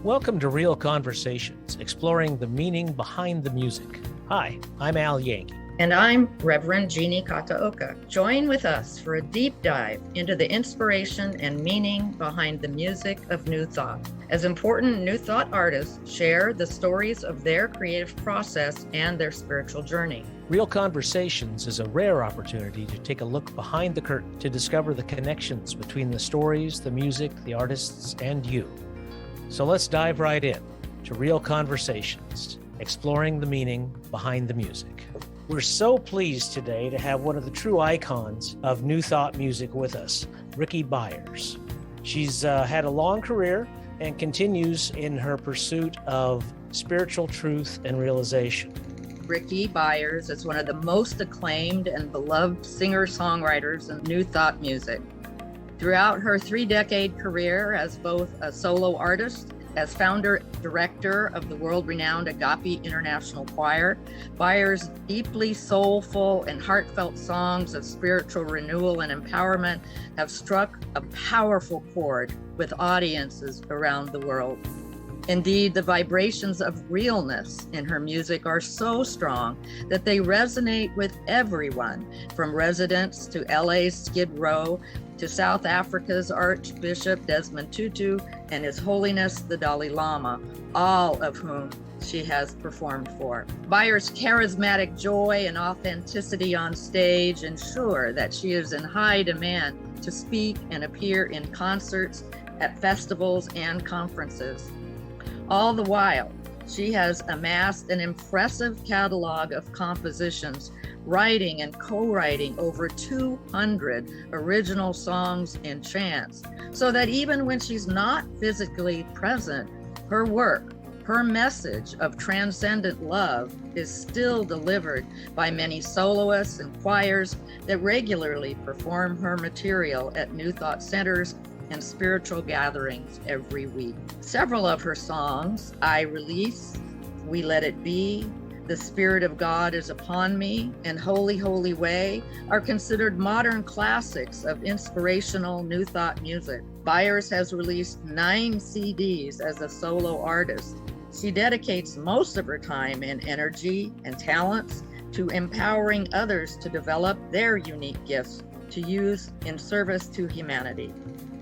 Welcome to Real Conversations, exploring the meaning behind the music. Hi, I'm Al Yankee. And I'm Reverend Jeannie Kataoka. Join with us for a deep dive into the inspiration and meaning behind the music of New Thought. As important New Thought artists share the stories of their creative process and their spiritual journey. Real Conversations is a rare opportunity to take a look behind the curtain to discover the connections between the stories, the music, the artists, and you. So let's dive right in to Real Conversations, exploring the meaning behind the music. We're so pleased today to have one of the true icons of New Thought music with us, Rickie Byars. She's had a long career and continues in her pursuit of spiritual truth and realization. Rickie Byars is one of the most acclaimed and beloved singer-songwriters in New Thought music. Throughout her 3-decade career as both a solo artist, as founder-director of the world-renowned Agape International Choir, Byars' deeply soulful and heartfelt songs of spiritual renewal and empowerment have struck a powerful chord with audiences around the world. Indeed, the vibrations of realness in her music are so strong that they resonate with everyone, from residents to LA's Skid Row to South Africa's Archbishop Desmond Tutu and His Holiness the Dalai Lama, all of whom she has performed for. Byars' charismatic joy and authenticity on stage ensure that she is in high demand to speak and appear in concerts, at festivals, and conferences. All the while, she has amassed an impressive catalog of compositions, writing and co-writing over 200 original songs and chants, so that even when she's not physically present, her work, her message of transcendent love is still delivered by many soloists and choirs that regularly perform her material at New Thought centers and spiritual gatherings every week. Several of her songs, I Release, We Let It Be, The Spirit of God Is Upon Me, and Holy, Holy Way, are considered modern classics of inspirational New Thought music. Byars has released 9 CDs as a solo artist. She dedicates most of her time and energy and talents to empowering others to develop their unique gifts to use in service to humanity.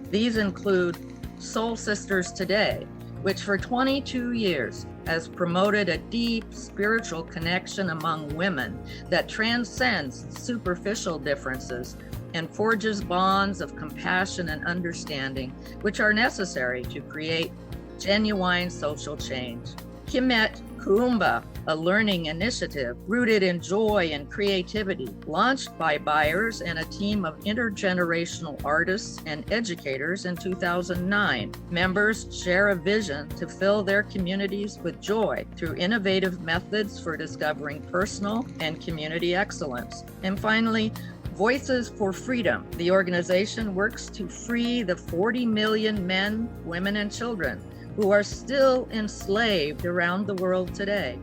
These include Soul Sisters Today, which for 22 years has promoted a deep spiritual connection among women that transcends superficial differences and forges bonds of compassion and understanding, which are necessary to create genuine social change. Kimet Kuumba, a learning initiative rooted in joy and creativity, launched by Byars and a team of intergenerational artists and educators in 2009. Members share a vision to fill their communities with joy through innovative methods for discovering personal and community excellence. And finally, Voices for Freedom. The organization works to free the 40 million men, women, and children who are still enslaved around the world today.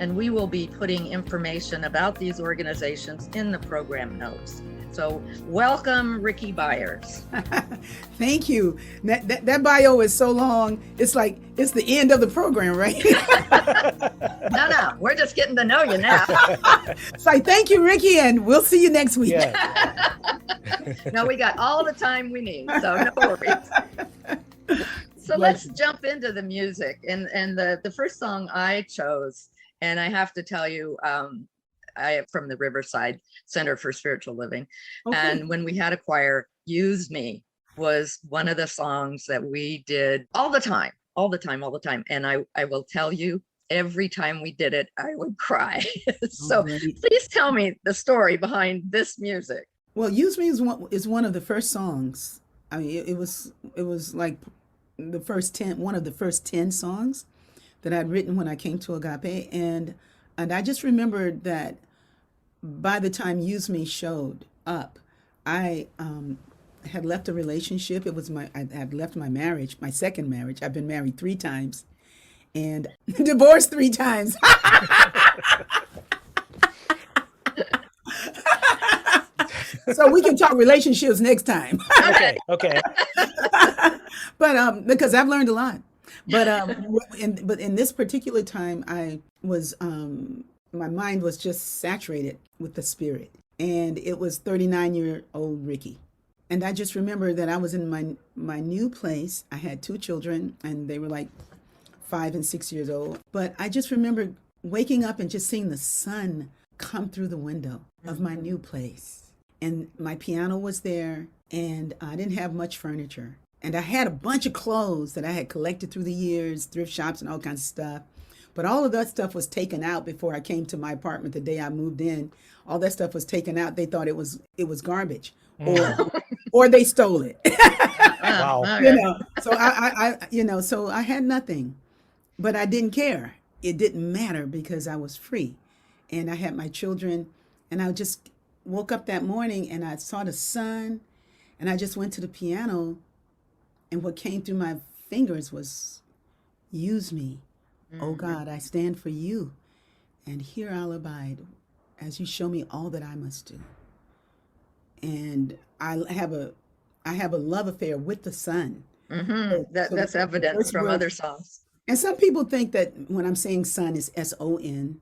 And we will be putting information about these organizations in the program notes. So welcome, Rickie Byars. Thank you. That bio is so long, it's like, it's the end of the program, right? No, we're just getting to know you now. It's like, thank you, Rickie, and we'll see you next week. Yeah. No, we got all the time we need, so no worries. So let's jump into the music. And the first song I chose, and I have to tell you, I am from the Riverside Center for Spiritual Living. Okay. And when we had a choir, Use Me was one of the songs that we did all the time. And I will tell you, every time we did it, I would cry. So please tell me the story behind this music. Well, Use Me is one of the first songs. I mean, it was like one of the first 10 songs that I'd written when I came to Agape. And I just remembered that by the time Use Me showed up, I had left a relationship. I had left my marriage, my second marriage. I've been married 3 times and divorced 3 times. So we can talk relationships next time. Okay. But because I've learned a lot. But in this particular time, I was my mind was just saturated with the spirit, and it was 39-year-old Rickie. And I just remember that I was in my new place. I had two children, and they were like 5 and 6 years old. But I just remember waking up and just seeing the sun come through the window of my new place. And my piano was there, and I didn't have much furniture. And I had a bunch of clothes that I had collected through the years, thrift shops and all kinds of stuff. But all of that stuff was taken out before I came to my apartment the day I moved in. All that stuff was taken out. They thought it was garbage, or they stole it. Wow. So so I had nothing, but I didn't care. It didn't matter because I was free, and I had my children, and I just woke up that morning and I saw the sun, and I just went to the piano, and what came through my fingers was, "Use me, oh God, I stand for you, and here I'll abide, as you show me all that I must do." And I have a love affair with the sun. That's evident from other songs. And some people think that when I'm saying sun is SON.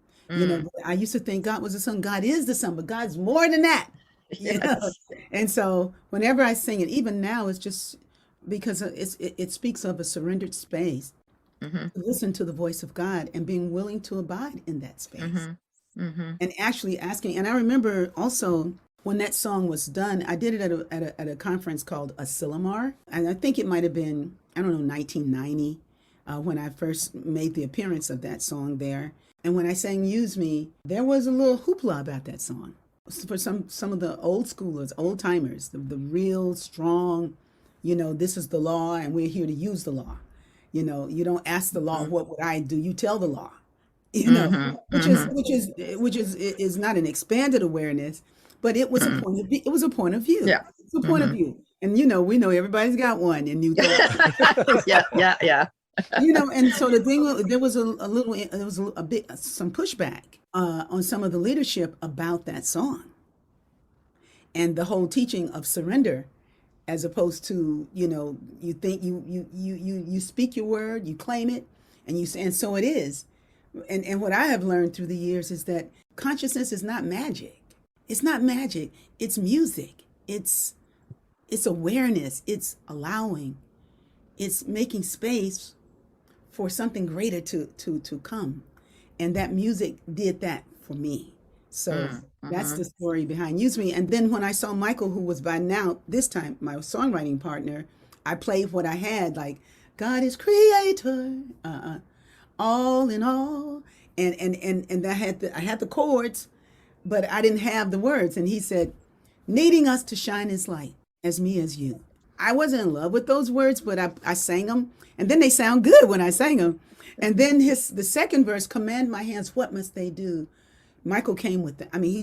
I used to think God was the sun. God is the sun, but God's more than that. Yes. And so whenever I sing it, even now, it's just because it speaks of a surrendered space. To listen to the voice of God and being willing to abide in that space. And actually asking. And I remember also when that song was done, I did it at a conference called Asilomar. And I think it might have been, 1990, when I first made the appearance of that song there. And when I sang "Use Me," there was a little hoopla about that song. For some of the old schoolers, old timers, the real strong, this is the law and we're here to use the law. You don't ask the law, what would I do? You tell the law, which is not an expanded awareness, but it was a point of view. It was a point of view. Yeah. It's a point of view. And, we know everybody's got one in New York. Yeah. And so the thing, there was some pushback on some of the leadership about that song and the whole teaching of surrender, as opposed to, you think you speak your word, you claim it, and so it is. And what I have learned through the years is that consciousness is not magic. It's not magic. It's music. It's awareness. It's allowing. It's making space for something greater to come. And that music did that for me. So that's the story behind "Use Me." And then when I saw Michael, who was by now, this time, my songwriting partner, I played what I had, like, God is creator, all in all. And I had the chords, but I didn't have the words. And he said, "Needing us to shine his light, as me as you." I wasn't in love with those words, but I sang them. And then they sound good when I sang them. And then the second verse, "Command my hands, what must they do?" Michael came with it. I mean, he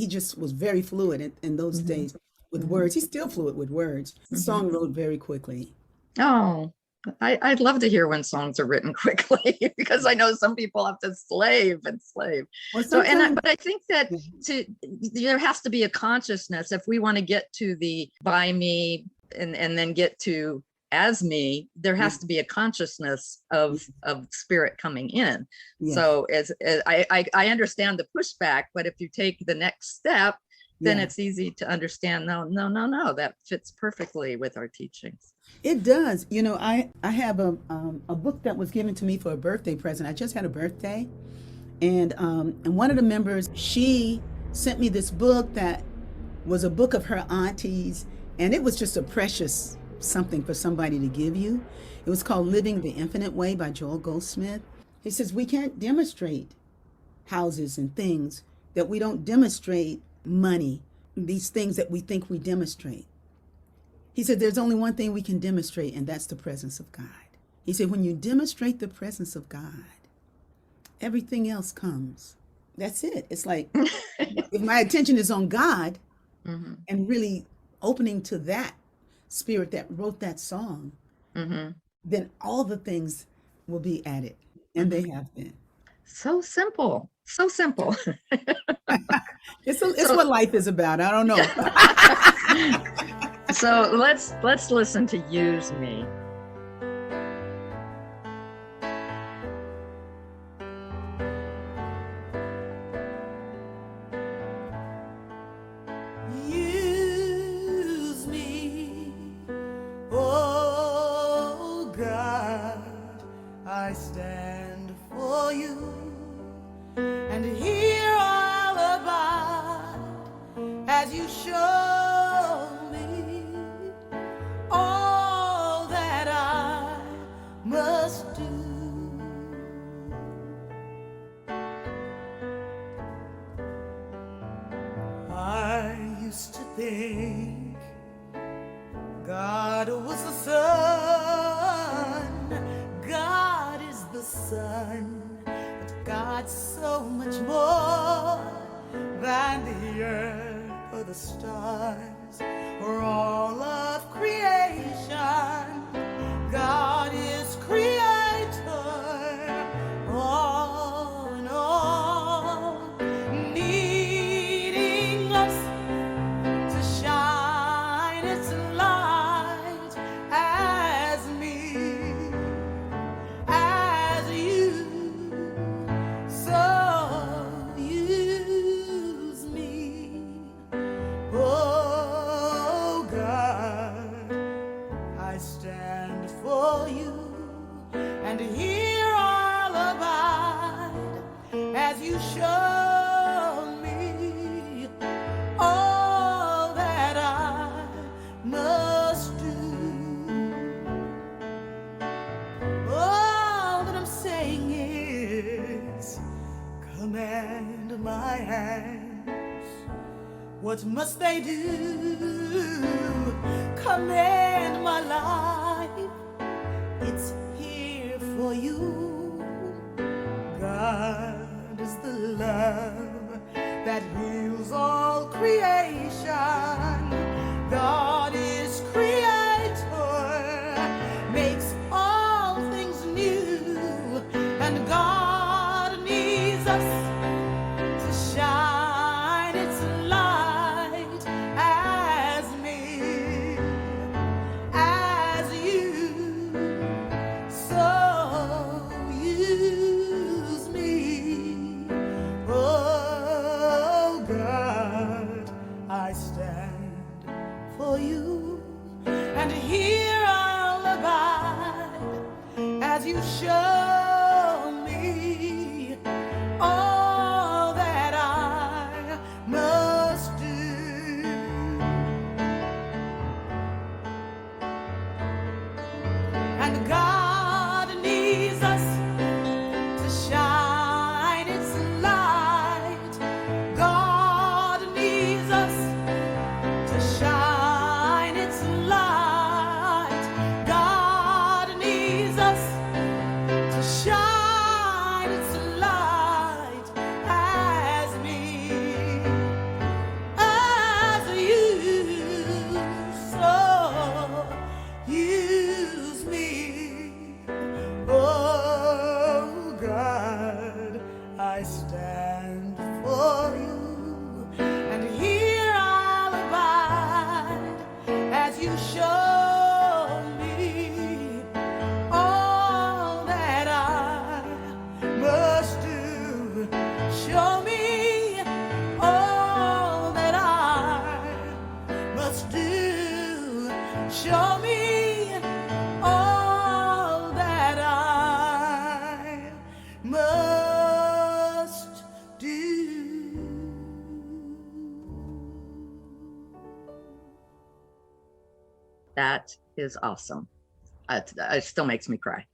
just was very fluid in those days with words. He's still fluid with words. The song wrote very quickly. Oh, I'd love to hear when songs are written quickly, because I know some people have to slave. Well, But I think that there has to be a consciousness if we want to get to the "by me" and then get to "as me." There has to be a consciousness of spirit coming in. Yes. So as I understand the pushback, but if you take the next step, then it's easy to understand. No, that fits perfectly with our teachings. It does. I have a book that was given to me for a birthday present. I just had a birthday, and one of the members, she sent me this book that was a book of her aunties, and it was just a precious something for somebody to give you. It was called "Living the Infinite Way" by Joel Goldsmith. He says we can't demonstrate houses and things, that we don't demonstrate money, these things that we think we demonstrate. He said there's only one thing we can demonstrate, and that's the presence of God. He said when you demonstrate the presence of God, everything else comes. That's it. It's like if my attention is on God and really opening to that spirit that wrote that song, then all the things will be added, and they have been. So simple. It's what life is about. I don't know. So let's listen to "Use Me." God was the sun. God is the sun. But God's so much more than the earth or the stars or all of creation. God is creator, all in all, needing us to shine its light as me, as you. So use me, oh God. I stand for you, and here I'll abide as you show me all that I must do. All that I'm saying is, command my hands. What must they do? Command my life. It's here for you. God is the love that heals all creation. God is creator, makes all things new, and God needs us to shine its light as me, as you. So use me, oh God. I stand for you, and here I'll abide as you show me all that I must do. And God needs us to shine its light. God needs us to shine its light. God needs us to shine its light as me, as you. So use me, oh God. I stand for you, and here I'll abide as you show me all that I must do. Show me all that I must do. Show me all that I must do. That is awesome. It still makes me cry.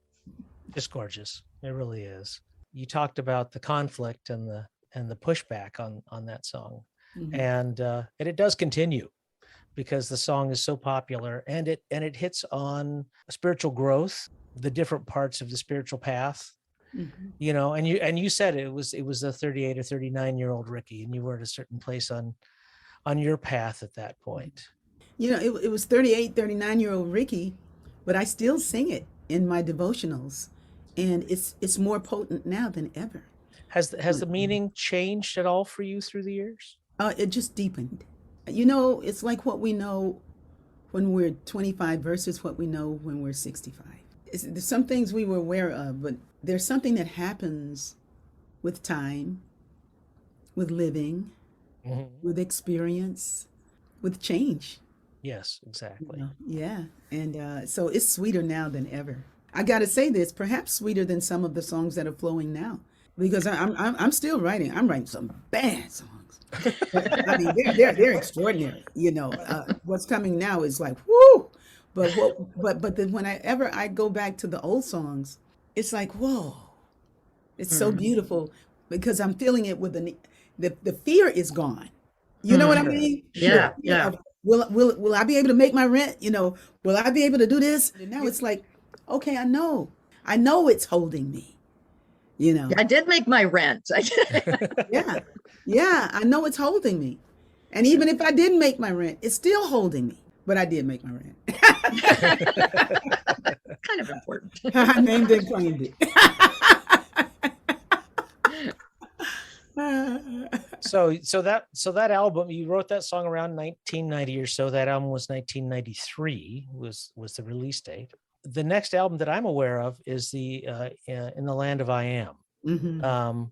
Just gorgeous. It really is. You talked about the conflict and the pushback on that song, and it does continue because the song is so popular, and it hits on spiritual growth, the different parts of the spiritual path. You know, and you said it was a 38 or 39-year-old Rickie, and you were at a certain place on your path at that point. You know, it was 38, 39-year-old Rickie, but I still sing it in my devotionals, and it's more potent now than ever. Has the meaning changed at all for you through the years? It just deepened. You know, it's like what we know when we're 25 versus what we know when we're 65. There's some things we were aware of, but there's something that happens with time, with living, with experience, with change. Yes, exactly. You know? Yeah. And so it's sweeter now than ever. I got to say this, perhaps sweeter than some of the songs that are flowing now, because I'm still writing. I'm writing some bad songs. I mean, they're extraordinary. You know, what's coming now is like, whoo. But then whenever I go back to the old songs, it's like, whoa, it's so beautiful because I'm feeling it with the fear is gone. You know what I mean? Yeah, The fear yeah. of will I be able to make my rent? You know, will I be able to do this? And now it's like, okay, I know it's holding me, you know. I did make my rent. Yeah. Yeah. I know it's holding me. And even if I didn't make my rent, it's still holding me. But I did make my rent. Kind of important. I named and claimed it. So that album, you wrote that song around 1990 or so. That album was 1993 was the release date. The next album that I'm aware of is the In the Land of I Am. Mm-hmm.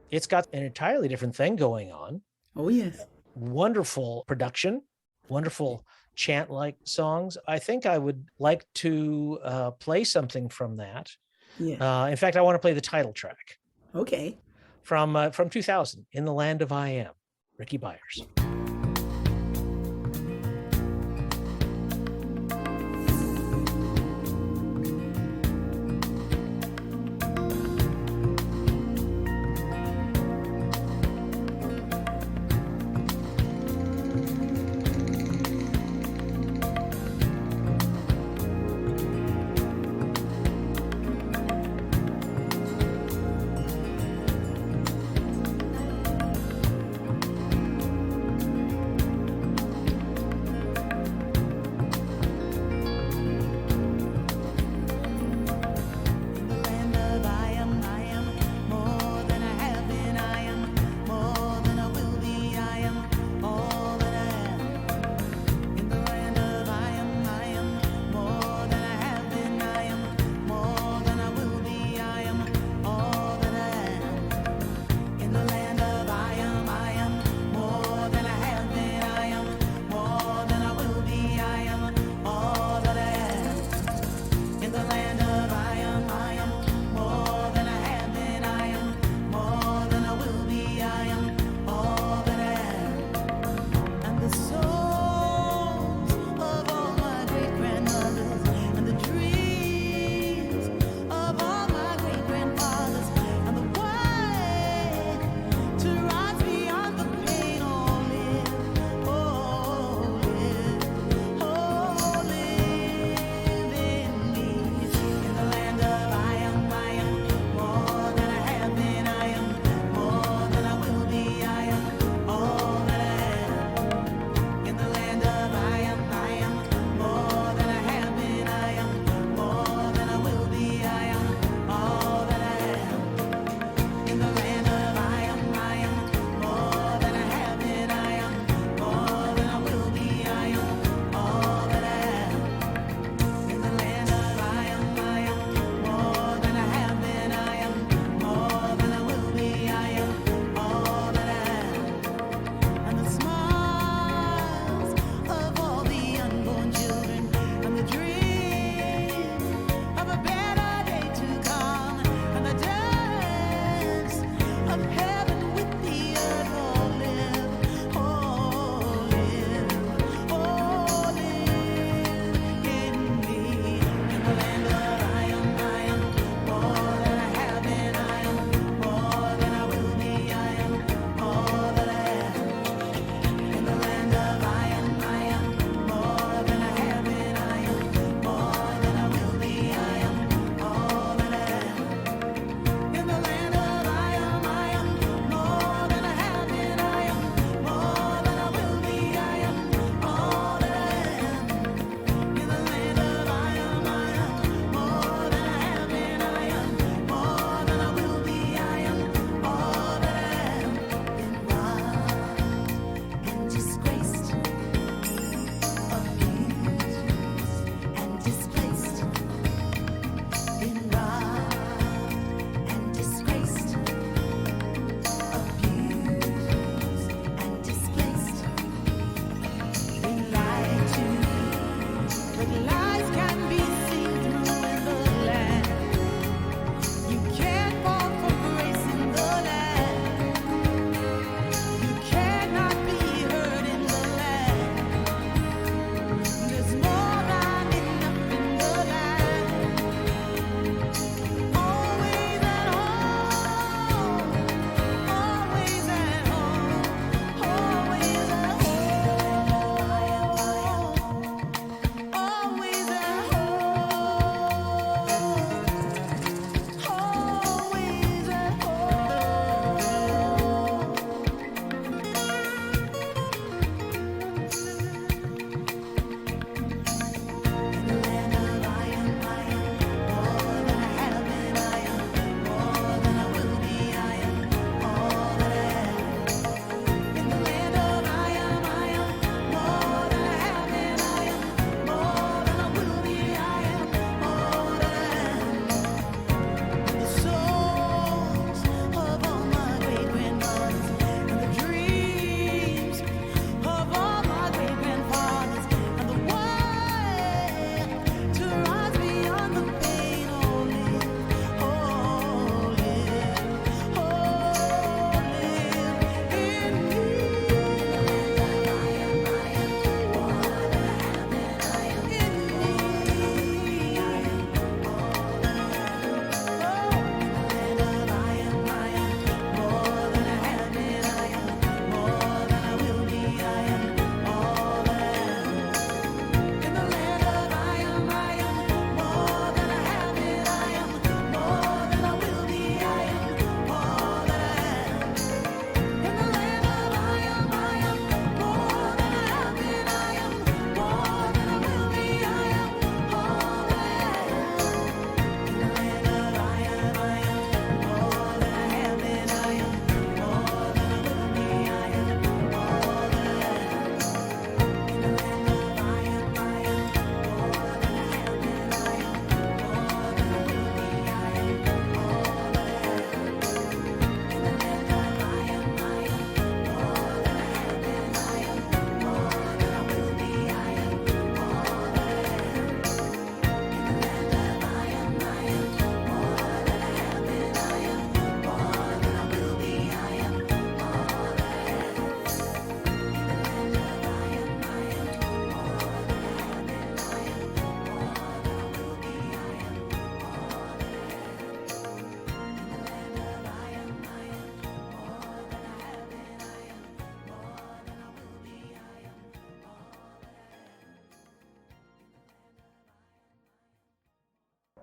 It's got an entirely different thing going on. Oh yes. Wonderful production, wonderful chant-like songs. I think I would like to play something from that. Yeah. In fact, I want to play the title track Okay. from 2000, In the Land of I Am, Rickie Byars.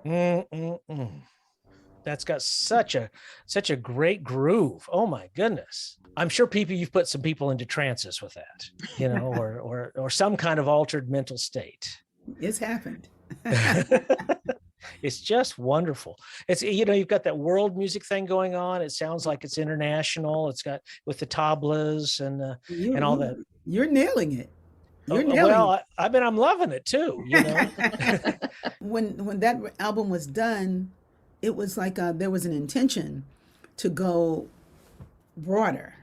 Mm-mm-mm. That's got such a great groove. Oh my goodness. I'm sure you've put some people into trances with that, or some kind of altered mental state. It's happened. It's just wonderful. You've got that world music thing going on. It sounds like it's international. It's got with the tablas You, and all that. you're nailing it. You're Oh, nailing well, I'm loving it too. it. When that album was done, it was like there was an intention to go broader.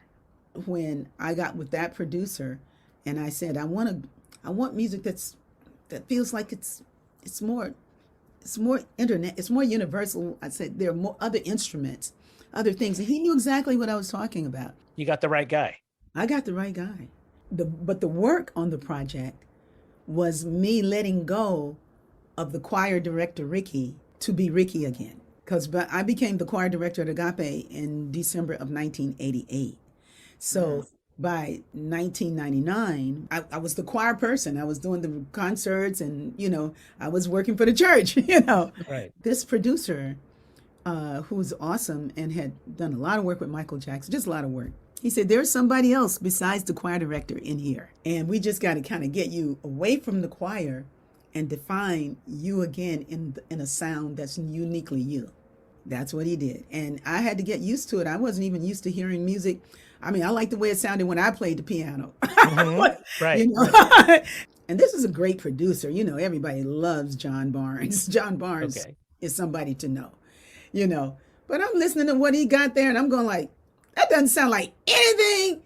When I got with that producer, and I said, I want music that feels like it's more internet, it's more universal. I said there are more other instruments, other things, and he knew exactly what I was talking about. You got the right guy. I got the right guy. But the work on the project was me letting go of the choir director Rickie to be Rickie again. Because I became the choir director at Agape in December of 1988. So by 1999, I was the choir person. I was doing the concerts, and I was working for the church. Right. This producer, who was awesome and had done a lot of work with Michael Jackson, just a lot of work. He said, there's somebody else besides the choir director in here. And we just got to kind of get you away from the choir and define you again in a sound that's uniquely you. That's what he did. And I had to get used to it. I wasn't even used to hearing music. I mean, I like the way it sounded when I played the piano. Mm-hmm. Right. Right. And this is a great producer. Everybody loves John Barnes. John Barnes is somebody to know, But I'm listening to what he got there, and I'm going like, that doesn't sound like anything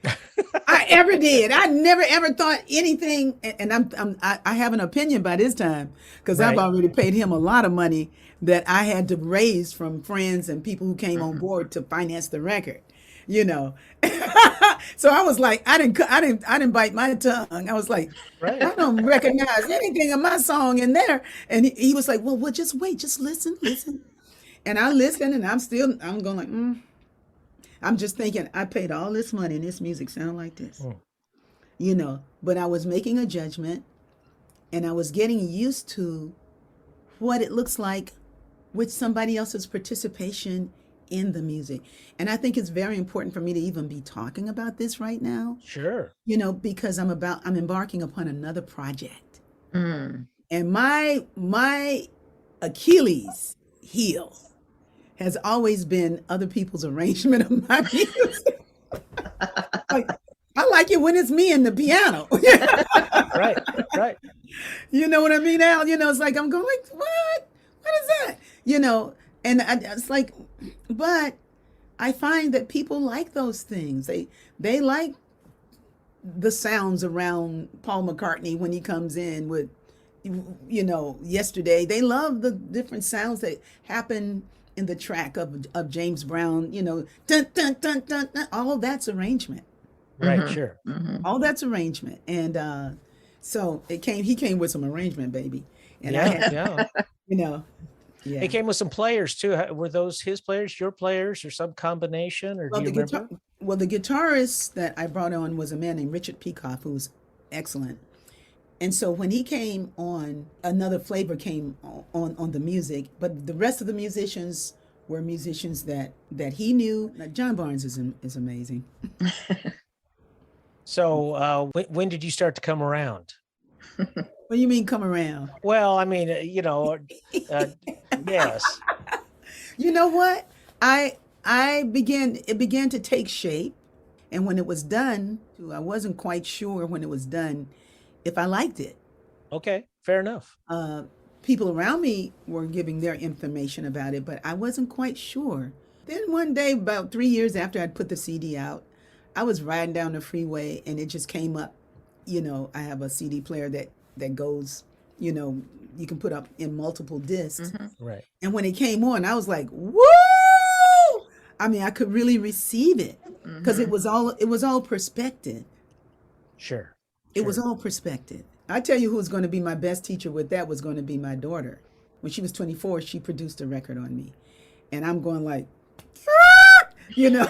I ever did. I never ever thought anything, and I have an opinion by this time because I've already paid him a lot of money that I had to raise from friends and people who came on board to finance the record. So I was like, I didn't bite my tongue. I was like, I don't recognize anything in my song in there. And he was like, well, just wait, just listen. And I listened, and I'm going like, I'm just thinking, I paid all this money and this music sound like this, but I was making a judgment, and I was getting used to what it looks like with somebody else's participation in the music. And I think it's very important for me to even be talking about this right now. Sure. Because I'm embarking upon another project. And my Achilles heel has always been other people's arrangement of my music. Like, I like it when it's me and the piano. Right. You know what I mean, Al? It's like I'm going like, what? What is that? And it's like, but I find that people like those things. They like the sounds around Paul McCartney when he comes in with, Yesterday. They love the different sounds that happen in the track of James Brown, dun, dun, dun, dun, dun, all that's arrangement. Right, sure. All that's arrangement. And so he came with some arrangement, baby. And He came with some players too. Were those his players, your players, or some combination? Or do you remember? The guitarist that I brought on was a man named Richard Peikoff, who was excellent. And so when he came on, another flavor came on the music, but the rest of the musicians were musicians that he knew. Now, John Barnes is amazing. So when did you start to come around? What do you mean come around? Well, I mean, yes. You know what? It began to take shape. And when it was done, I wasn't quite sure when it was done if I liked it. Okay, fair enough. People around me were giving their information about it, but I wasn't quite sure. Then one day, about 3 years after I'd put the CD out, I was riding down the freeway and it just came up. I have a CD player that goes, you can put up in multiple discs. Right. And when it came on, I was like, woo! I mean, I could really receive it because it was all perspective. Sure. It was all perspective. I tell you who was going to be my best teacher with that was going to be my daughter. When she was 24, she produced a record on me. And I'm going like, you know.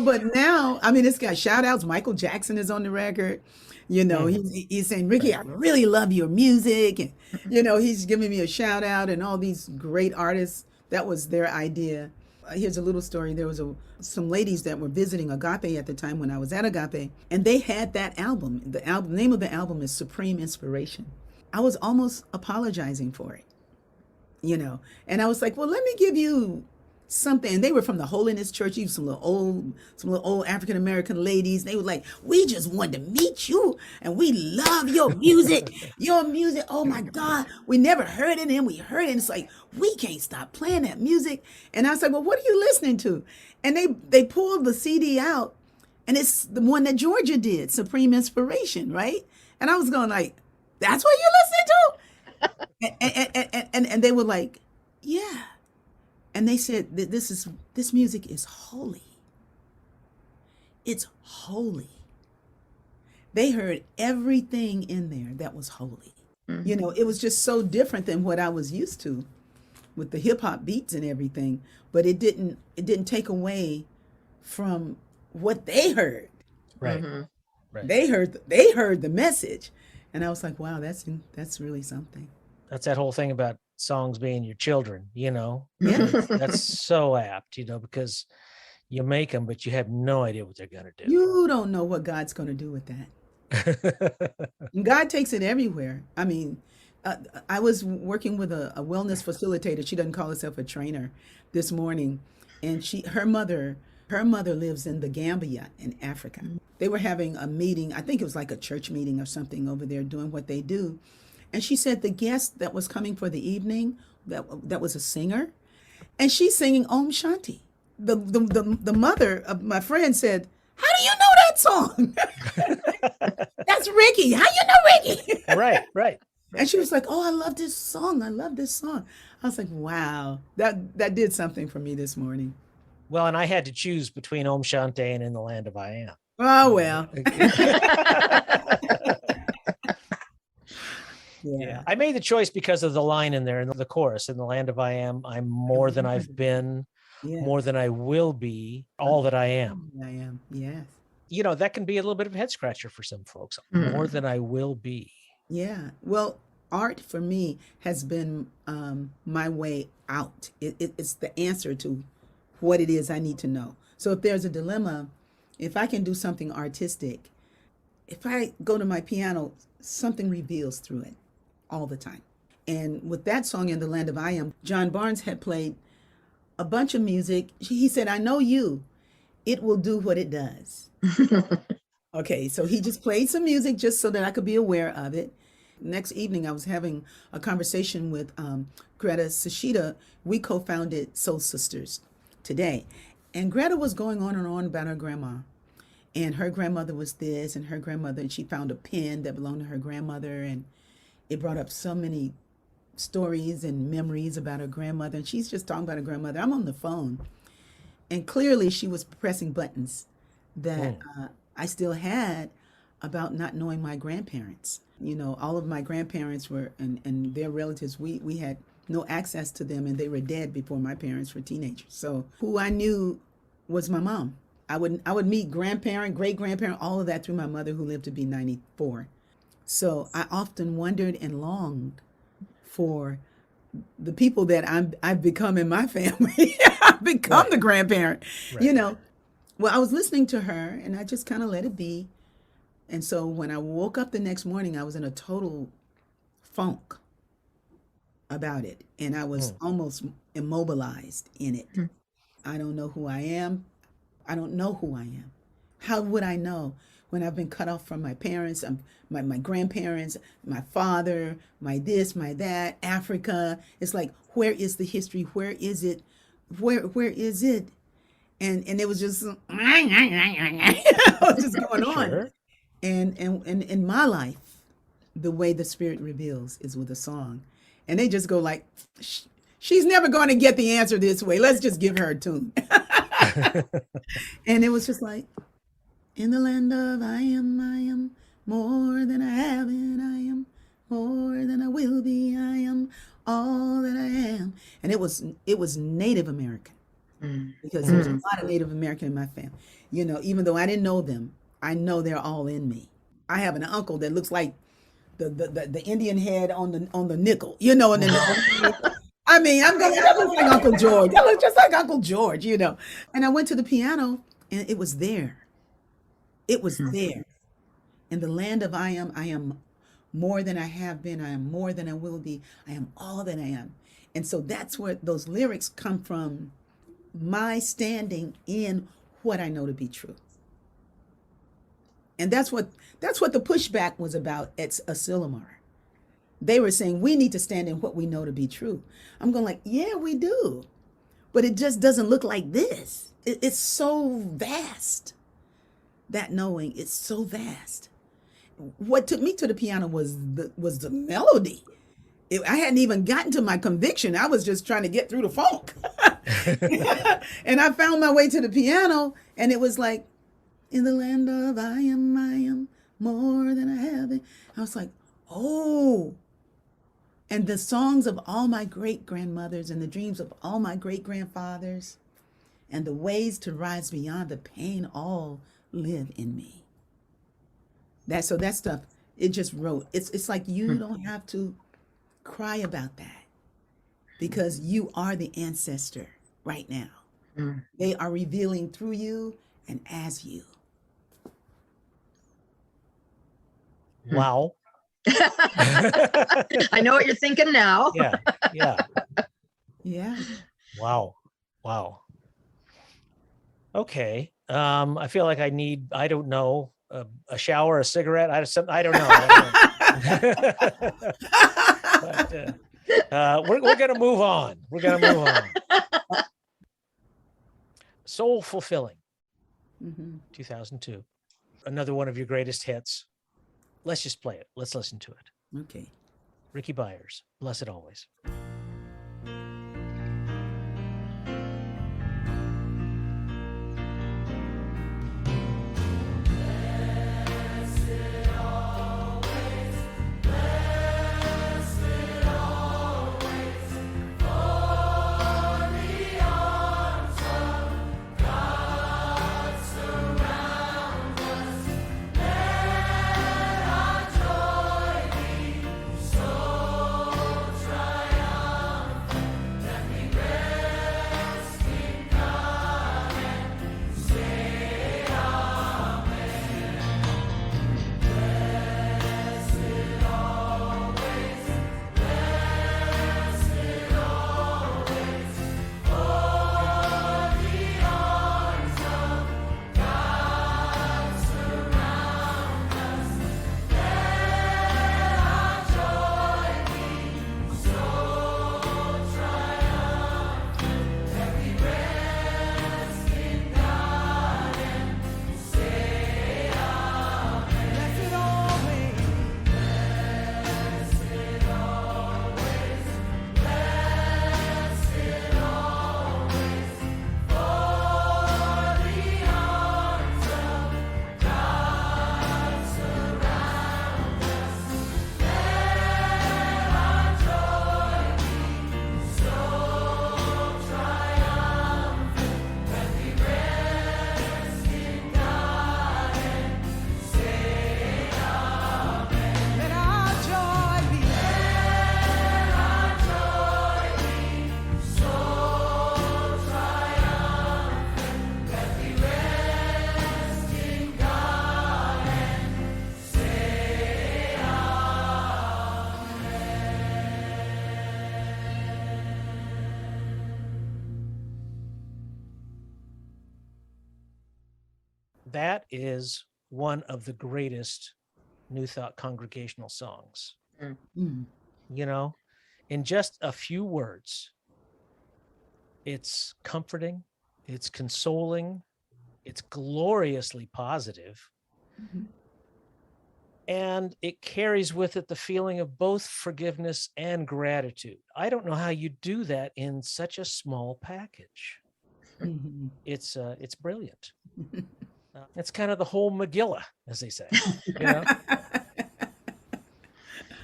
But now, I mean, it's got shout outs. Michael Jackson is on the record. Mhm. He's saying, Ricky, I Right. really love your music. And, he's giving me a shout out and all these great artists. That was their idea. Here's a little story. There was some ladies that were visiting Agape at the time when I was at Agape, and they had that album. The name of the album is Supreme Inspiration. I was almost apologizing for it. And I was like, well, let me give you something. And they were from the Holiness Church, even some little old African American ladies. They were like, we just wanted to meet you and we love your music. Your music, oh my God. We never heard it and we heard it. And it's like, we can't stop playing that music. And I was like, well, what are you listening to? And they pulled the CD out, and it's the one that Georgia did, Supreme Inspiration, right? And I was going like, that's what you're listening to? And they were like, yeah. And they said that this music is holy. It's holy. They heard everything in there that was holy. It was just so different than what I was used to with the hip hop beats and everything, but it didn't take away from what they heard. Right. Mhm. Right. They heard the message. And I was like, wow, that's really something. That's that whole thing about songs being your children, Yeah. That's so apt, because you make them, but you have no idea what they're going to do. You don't know what God's going to do with that. And God takes it everywhere. I mean, I was working with a wellness facilitator. She doesn't call herself a trainer this morning. And her mother lives in the Gambia in Africa. They were having a meeting. I think it was like a church meeting or something over there doing what they do. And she said the guest that was coming for the evening, that was a singer, and she's singing Om Shanti. The mother of my friend said, how do you know that song? That's Ricky. How you know Ricky? Right. And she was like, oh, I love this song. I love this song. I was like, wow, that did something for me this morning. Well, and I had to choose between Om Shanti and In the Land of I Am. Oh, well. Yeah. I made the choice because of the line in there in the chorus, in the land of I am, I'm more than I've been, Yeah. more than I will be, all that I am. I am. Yes. That can be a little bit of a head scratcher for some folks. More than I will be. Yeah. Well, art for me has been my way out. It's the answer to what it is I need to know. So if there's a dilemma, if I can do something artistic, if I go to my piano, something reveals through it all the time. And with that song, In the Land of I Am, John Barnes had played a bunch of music. He said, I know you. It will do what it does. Okay, so he just played some music just so that I could be aware of it. Next evening, I was having a conversation with Greta Sashida. We co-founded Soul Sisters today. And Greta was going on and on about her grandma. And her grandmother was this, and her grandmother, and she found a pen that belonged to her grandmother. And it brought up so many stories and memories about her grandmother. And she's just talking about her grandmother. I'm on the phone. And clearly she was pressing buttons that I still had about not knowing my grandparents. All of my grandparents were, and their relatives, we had no access to them, and they were dead before my parents were teenagers. So who I knew was my mom. I would meet grandparent, great-grandparent, all of that through my mother, who lived to be 94. So I often wondered and longed for the people that I've become in my family. I've become the grandparent, Right. Well, I was listening to her and I just kind of let it be. And so when I woke up the next morning, I was in a total funk about it. And I was almost immobilized in it. I don't know who I am. I don't know who I am. How would I know when I've been cut off from my parents, my grandparents, my father, my this, my that, Africa? It's like, where is the history? Where is it? Where is it? And it was just just going on. Sure. And in my life, the way the Spirit reveals is with a song. And they just go like, she's never going to get the answer this way. Let's just give her a tune. And it was just like, in the land of I am more than I have, and I am more than I will be. I am all that I am. And it was Native American. because there's a lot of Native American in my family. You know, even though I didn't know them, I know they're all in me. I have an uncle that looks like the Indian head on the nickel, you know, and then I mean, I'm going, that looks like Uncle George. That looks just like Uncle George, you know. And I went to the piano and it was there. It was there. In the land of I am more than I have been. I am more than I will be. I am all that I am. And so that's where those lyrics come from, my standing in what I know to be true. And that's what the pushback was about at Asilomar. They were saying we need to stand in what we know to be true. I'm going like, yeah, we do. But it just doesn't look like this. It's so vast. That knowing, it's so vast. What took me to the piano was the melody. I hadn't even gotten to my conviction. I was just trying to get through the funk. And I found my way to the piano, and it was like, in the land of I am more than I have been. I was like, oh. And the songs of all my great grandmothers and the dreams of all my great grandfathers and the ways to rise beyond the pain all live in me. That stuff, it just wrote. It's like you don't have to cry about that because you are the ancestor right now. They are revealing through you and as you. Wow. I know what you're thinking now. Yeah. Wow. Okay. I feel like I need, I don't know, a shower, a cigarette. I don't know. But, we're going to move on. We're going to move on. Soul Fulfilling, 2002. Another one of your greatest hits. Let's just play it. Let's listen to it. Okay. Rickie Byars, Blessed Always. That is one of the greatest New Thought congregational songs. You know, in just a few words, it's comforting, it's consoling, it's gloriously positive, and it carries with it the feeling of both forgiveness and gratitude. I don't know how you do that in such a small package. It's brilliant. It's kind of the whole Megillah, as they say. You know?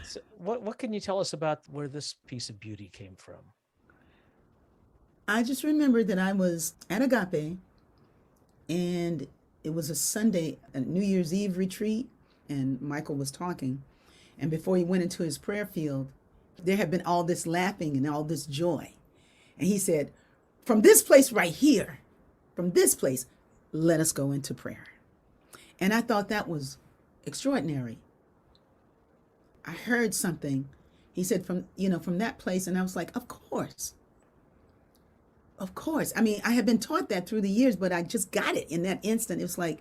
So what can you tell us about where this piece of beauty came from? I just remember that I was at Agape, and it was a Sunday, a New Year's Eve retreat, and Michael was talking. And before he went into his prayer field, there had been all this laughing and all this joy. And he said, from this place right here, from this place, let us go into prayer. And I thought that was extraordinary. I heard something. He said from that place, and I was like, of course. Of course. I mean, I had been taught that through the years, but I just got it in that instant. It was like,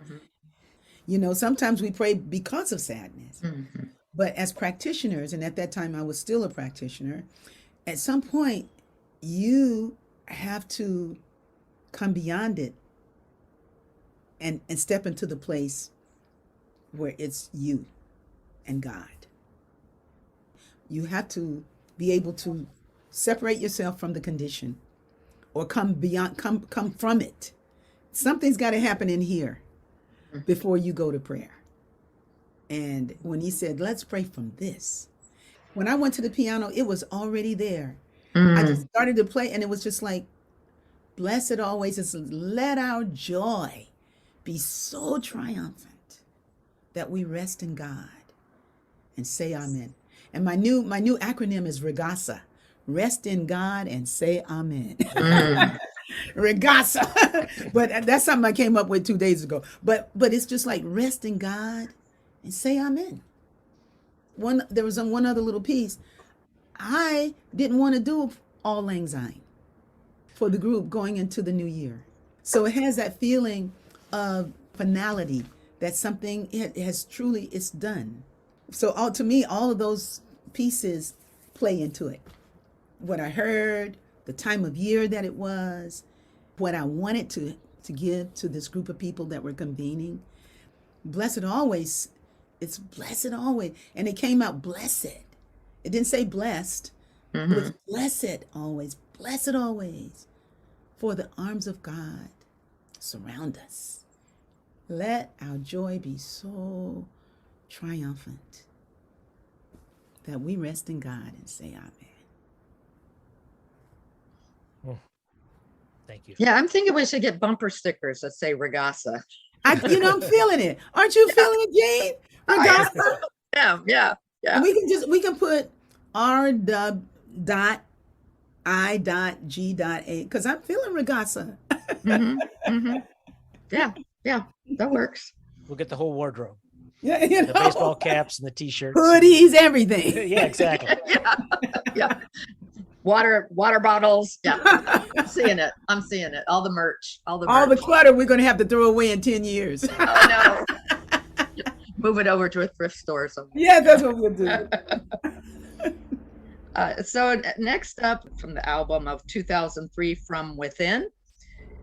sometimes we pray because of sadness. Mm-hmm. But as practitioners, and at that time I was still a practitioner, at some point you have to come beyond it and step into the place where it's you and God. You have to be able to separate yourself from the condition or come from it. Something's got to happen in here before you go to prayer. And when he said, let's pray from this, when I went to the piano, it was already there. I just started to play, and it was just like, blessed always is, let our joy be so triumphant that we rest in God and say amen. And my new acronym is RIGASA. Rest in God and say amen. RIGASA. But that's something I came up with 2 days ago. But it's just like rest in God and say amen. There was one other little piece. I didn't want to do Auld Lang Syne for the group going into the new year. So it has that feeling of finality, that something it's done. So to me, all of those pieces play into it. What I heard, the time of year that it was, what I wanted to give to this group of people that were convening. Blessed always, it's blessed always. And it came out blessed. It didn't say blessed. It was blessed always. For the arms of God surround us. Let our joy be so triumphant that we rest in God and say amen. Thank you. Yeah, I'm thinking we should get bumper stickers that say RIGASA. I'm feeling it. Aren't you feeling it, Jane? RIGASA. Yeah. And we can put R.I.G.A because I'm feeling RIGASA. Yeah, that works. We'll get the whole wardrobe. Yeah, the baseball caps and the t-shirts. Hoodies, everything. Yeah, exactly. Yeah. Water bottles. Yeah. I'm seeing it. All the merch. All the clutter we're going to have to throw away in 10 years. Oh, no. Move it over to a thrift store or something. Yeah, that's what we'll do. So next up from the album of 2003, From Within.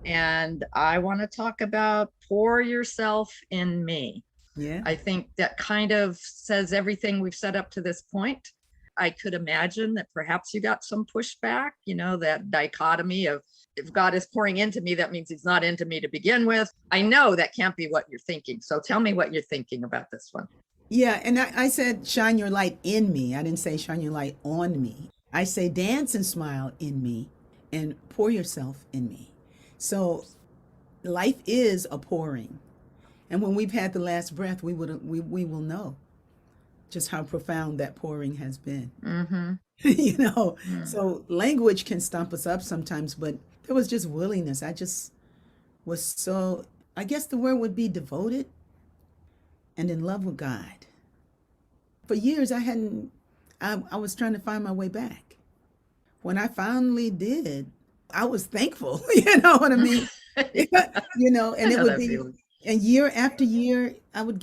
And I want to talk about Pour Yourself in Me. Yeah. I think that kind of says everything we've said up to this point. I could imagine that perhaps you got some pushback, that dichotomy of if God is pouring into me, that means he's not into me to begin with. I know that can't be what you're thinking. So tell me what you're thinking about this one. Yeah. And I said, shine your light in me. I didn't say shine your light on me. I say dance and smile in me and pour yourself in me. So life is a pouring. And when we've had the last breath, we will know just how profound that pouring has been. So language can stump us up sometimes, but there was just willingness. I just was so, I guess the word would be devoted and in love with God. For years, I was trying to find my way back. When I finally did, I was thankful, you know what I mean? And it would be, feeling. And year after year, I would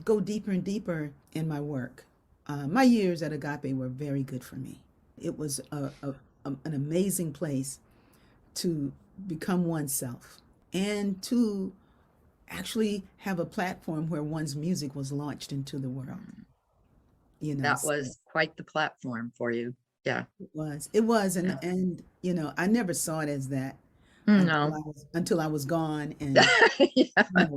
go deeper and deeper in my work. My years at Agape were very good for me. It was an amazing place to become oneself and to actually have a platform where one's music was launched into the world. That was quite the platform for you. Yeah, it was. And I never saw it as that. Until I was gone. And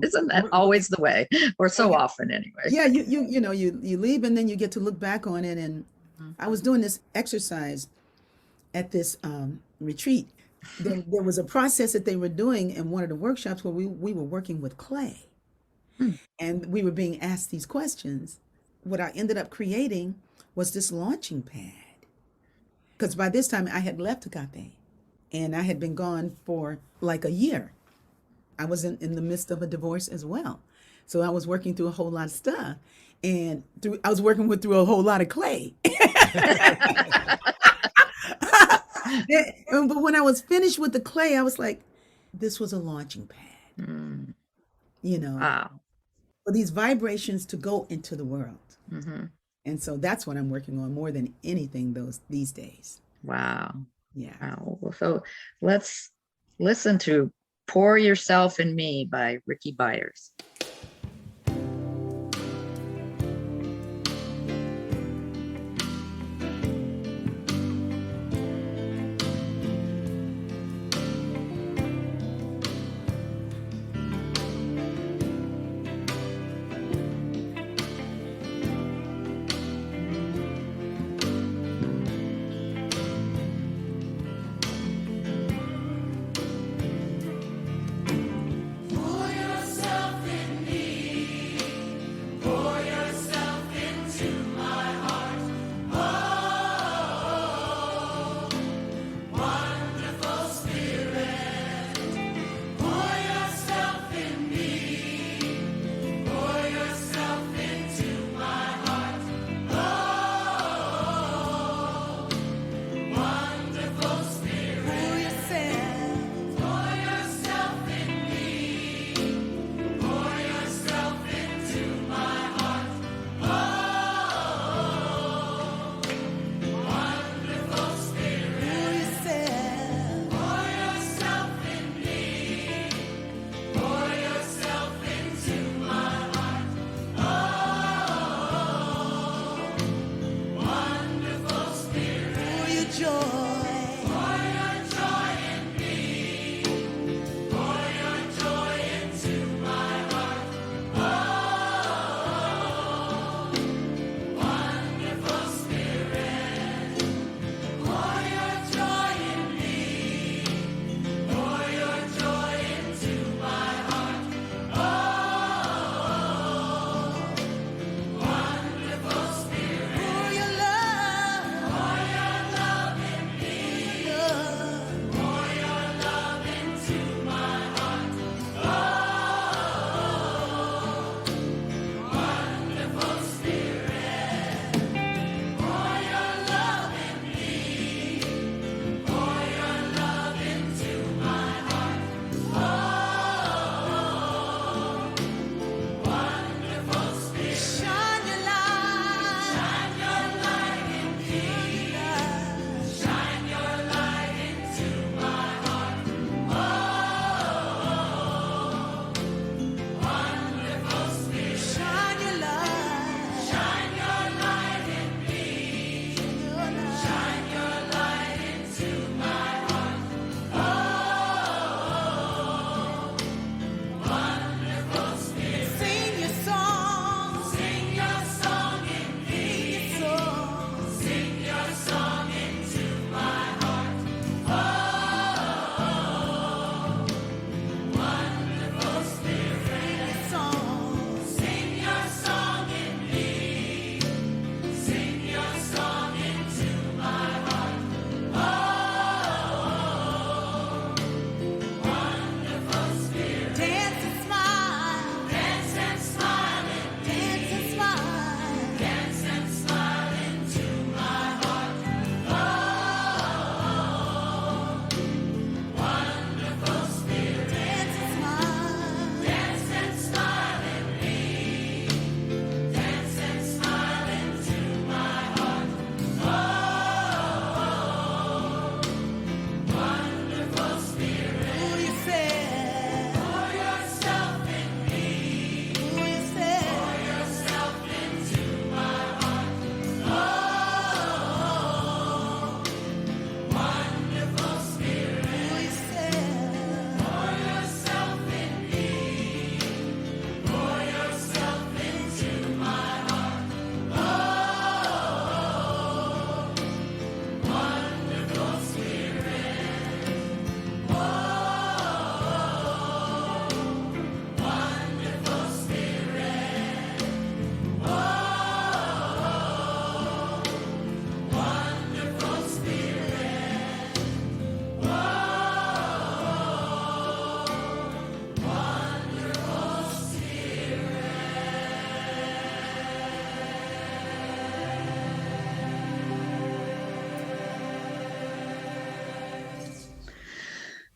isn't that always the way, or so often anyway? Yeah, you leave and then you get to look back on it. And I was doing this exercise at this retreat, there was a process that they were doing in one of the workshops where we were working with clay Hmm. and we were being asked these questions. What I ended up creating was this launching pad. Because by this time I had left Agape and I had been gone for like a year. I was in the midst of a divorce as well. So I was working through a whole lot of stuff. And I was working through a whole lot of clay. But when I was finished with the clay, I was like, this was a launching pad, Mm. you know, Wow. for these vibrations to go into the world. Hmm. And so that's what I'm working on more than anything these days. Wow. Yeah. Wow. Well, so let's listen to Pour Yourself in Me by Rickie Byars. Pour yourself in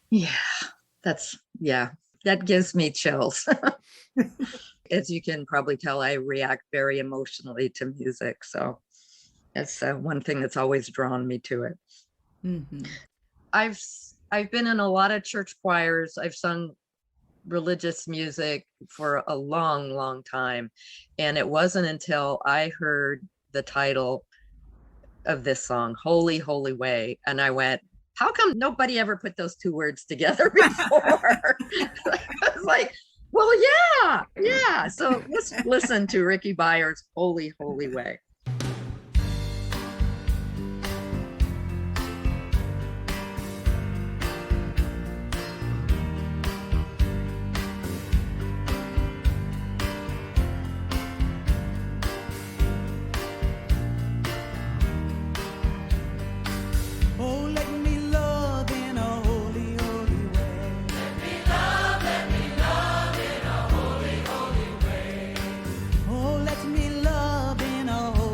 Yeah, yeah, that gives me chills. As you can probably tell, I react very emotionally to music. So it's one thing that's always drawn me to it. Mm-hmm. I've I've been in a lot of church choirs. I've sung religious music for a long, long time. And it wasn't until I heard the title of this song, Holy, Holy Way, and I went, how come nobody ever put those two words together before? I was like, well, yeah. So let's listen to Rickie Byars' Holy, Holy Way. Oh, let me love in a holy, holy way. Let me love in a holy, holy way. Oh, let me love in a holy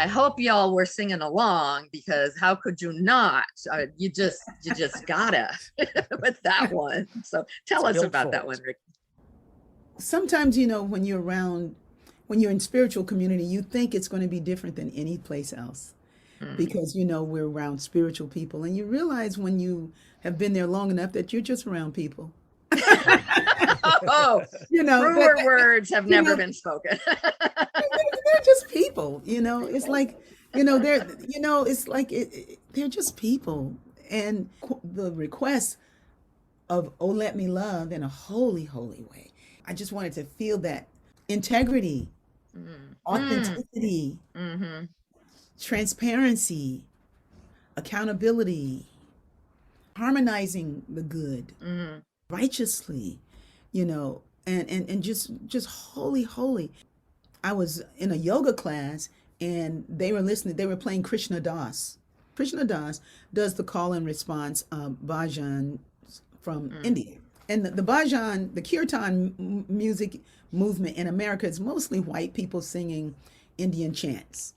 I hope y'all were singing along, because how could you not? You just gotta with that one. So tell us about that one, Rick. Sometimes, when you're in spiritual community, you think it's going to be different than any place else because, we're around spiritual people. And you realize when you have been there long enough that you're just around people. Oh, truer words have never been spoken. They're just people, it's like, they're just people. And the request of, oh, let me love in a holy, holy way. I just wanted to feel that integrity, authenticity, transparency, accountability, harmonizing the good, righteously, and just holy, holy. I was in a yoga class and they were playing Krishna Das. Krishna Das does the call and response bhajan from India. And the bhajan, the kirtan music movement in America is mostly white people singing Indian chants.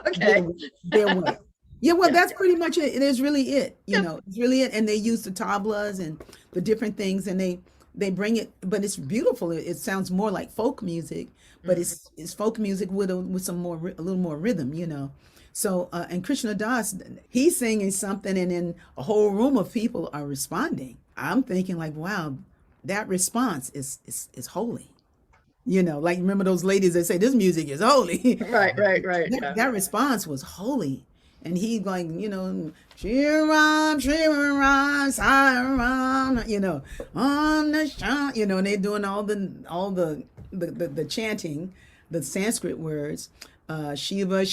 Okay. Their way. Yeah, well, that's pretty much it. It is really it. It's really it. And they use the tablas and the different things, and they bring it, but it's beautiful. It sounds more like folk music, but it's folk music with some a little more rhythm, So, and Krishna Das, he's singing something, and then a whole room of people are responding. I'm thinking like, wow, that response is holy. Like, remember those ladies that say this music is holy. Right. That response was holy. And he like, Shiram, Shiram, Siram, on the shah, and they're doing all the chanting, the Sanskrit words, Shiva,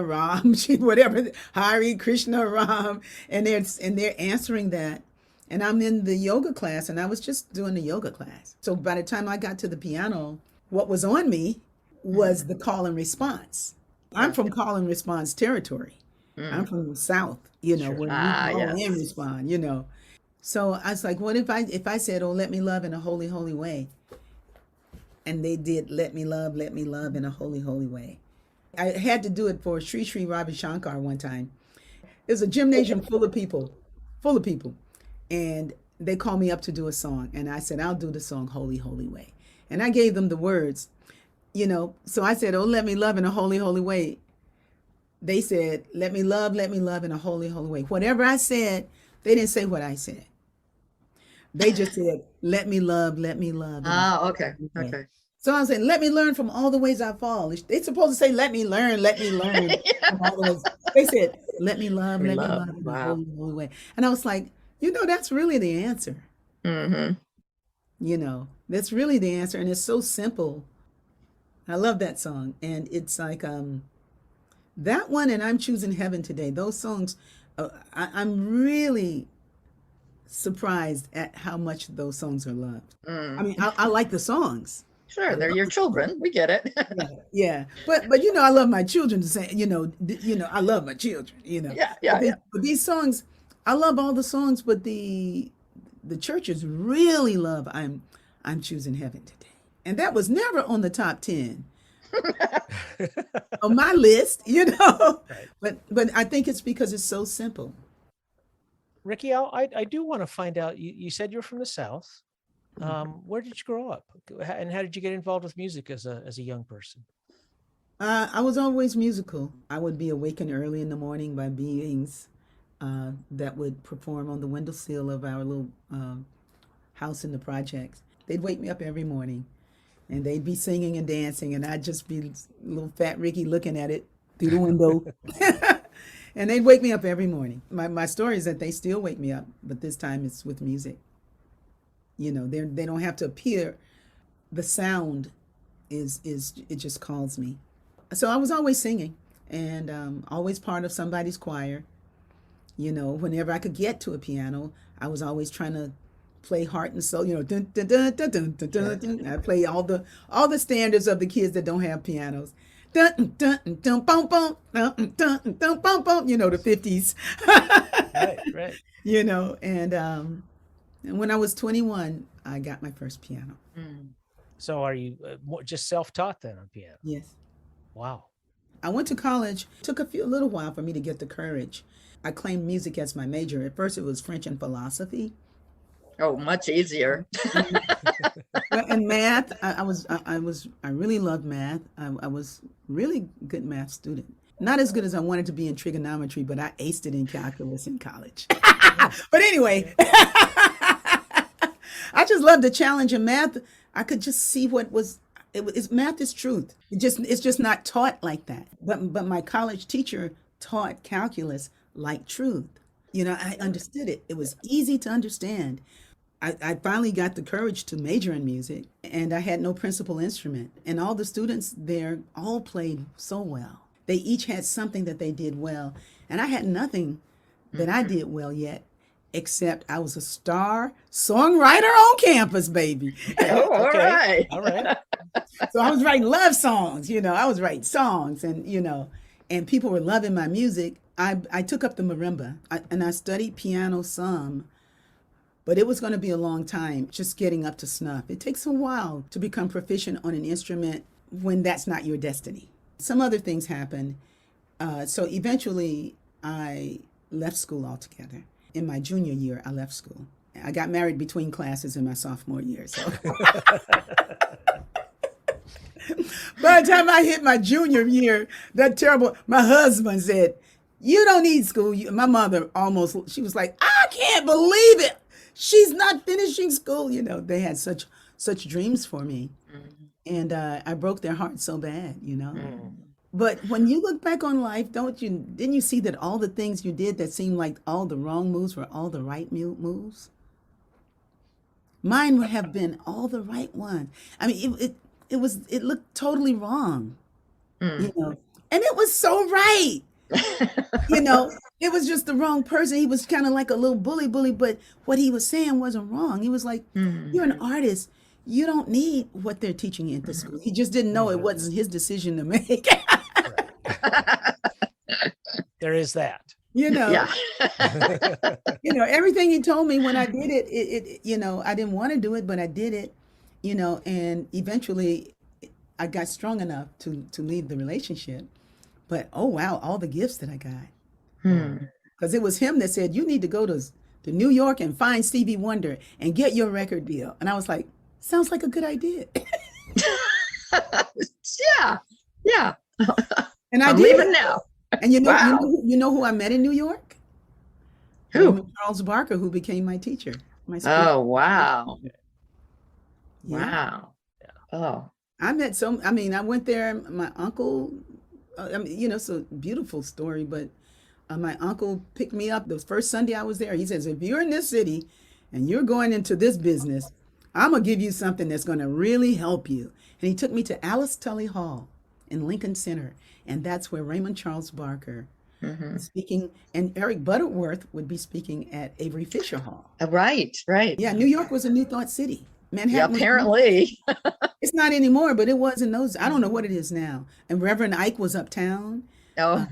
Ram, whatever, Hari, Krishna, Ram, and they're answering that. And I'm in the yoga class, and I was just doing the yoga class. So by the time I got to the piano, what was on me was the call and response. I'm from call and response territory. I'm from the South, where we call and respond, So I was like, what if I said, oh, let me love in a holy, holy way? And they did let me love in a holy, holy way. I had to do it for Sri Sri Ravi Shankar one time. It was a gymnasium full of people. And they called me up to do a song. And I said, I'll do the song Holy, Holy Way. And I gave them the words, So I said, oh, let me love in a holy, holy way. They said, let me love in a holy, holy way. Whatever I said, they didn't say what I said. They just said, let me love. Okay. So I was saying, let me learn from all the ways I fall. They're supposed to say, let me learn from all the ways. They said, let me love in a holy, holy way. And I was like, that's really the answer. That's really the answer. And it's so simple. I love that song. And it's like, that one and I'm Choosing Heaven Today. Those songs, I'm really surprised at how much those songs are loved. I mean, I like the songs. Sure, they're your children. We get it. Yeah. But I love my children to say, I love my children, Yeah. But these songs, I love all the songs, but the churches really love I'm Choosing Heaven Today. And that was never on the top 10. On my list, right. But I think it's because it's so simple. Rickie, I do want to find out, you said you're from the South. Where did you grow up, and how did you get involved with music as a young person? I was always musical. I would be awakened early in the morning by beings that would perform on the windowsill of our little house in the projects. They'd wake me up every morning. And they'd be singing and dancing, and I'd just be little fat Rickie looking at it through the window. And they'd wake me up every morning. My story is that they still wake me up, but this time it's with music. They don't have to appear. The sound is it just calls me. So I was always singing, and always part of somebody's choir. Whenever I could get to a piano, I was always trying to play heart and soul, dun, dun, dun, dun, dun, dun, dun, dun. I play all the standards of the kids that don't have pianos. Dun, dun, dun, dun, boom, boom, dun, dun, dun, boom, boom, the 50s. Right. And when I was 21, I got my first piano. So are you just self-taught then on piano? Yes. Wow. I went to college. It took a little while for me to get the courage. I claimed music as my major. At first, it was French and philosophy. Oh, much easier. And math. I really loved math. I was really good math student. Not as good as I wanted to be in trigonometry, but I aced it in calculus in college. But anyway, I just loved the challenge in math. I could just see what was. Math is truth. It's just not taught like that. But my college teacher taught calculus like truth. You know, I understood it. It was easy to understand. I finally got the courage to major in music, and I had no principal instrument. And all the students there all played so well. They each had something that they did well. And I had nothing that I did well yet, except I was a star songwriter on campus, baby. Oh, all Okay. right. All right. So I was writing love songs, you know, I was writing songs, and, you know, and people were loving my music. I took up the marimba, and I studied piano some, but it was going to be a long time just getting up to snuff. It takes a while to become proficient on an instrument when that's not your destiny. Some other things happened. So eventually I left school altogether. In my junior year, I left school. I got married between classes in my sophomore year. So by the time I hit my junior year, my husband said, "You don't need school." My mother she was like, "I can't believe it. She's not finishing school." You know, they had such dreams for me. And I broke their heart so bad, you know. But when you look back on life, didn't you see that all the things you did that seemed like all the wrong moves were all the right moves? Mine would have been all the right ones. I mean, it looked totally wrong, you know, and it was so right. You know, it was just the wrong person. He was kind of like a little bully, but what he was saying wasn't wrong. He was like, "You're an artist. You don't need what they're teaching you at the school." He just didn't know it wasn't his decision to make. There is that. You know, Yeah. you know, everything he told me when I did it, you know, I didn't want to do it, but I did it, you know, and eventually I got strong enough to leave the relationship. But oh wow, all the gifts that I got. Because it was him that said, "You need to go to New York and find Stevie Wonder and get your record deal." And I was like, sounds like a good idea. Yeah. Yeah. And I I'm did. leaving now. And you know, Wow. you know who I met in New York? Who? Charles Barker, who became my teacher. My school. Oh, wow. Yeah. Wow. Oh. I went there, my uncle, you know, it's a beautiful story, but my uncle picked me up the first Sunday I was there. He says, "If you're in this city and you're going into this business, I'm going to give you something that's going to really help you." And he took me to Alice Tully Hall in Lincoln Center. And that's where Raymond Charles Barker was speaking, and Eric Butterworth would be speaking at Avery Fisher Hall. Right. Yeah, New York was a New Thought city. Yeah, Manhattan was- apparently. it's not anymore, but it was in those. I don't know what it is now. And Reverend Ike was uptown. Oh,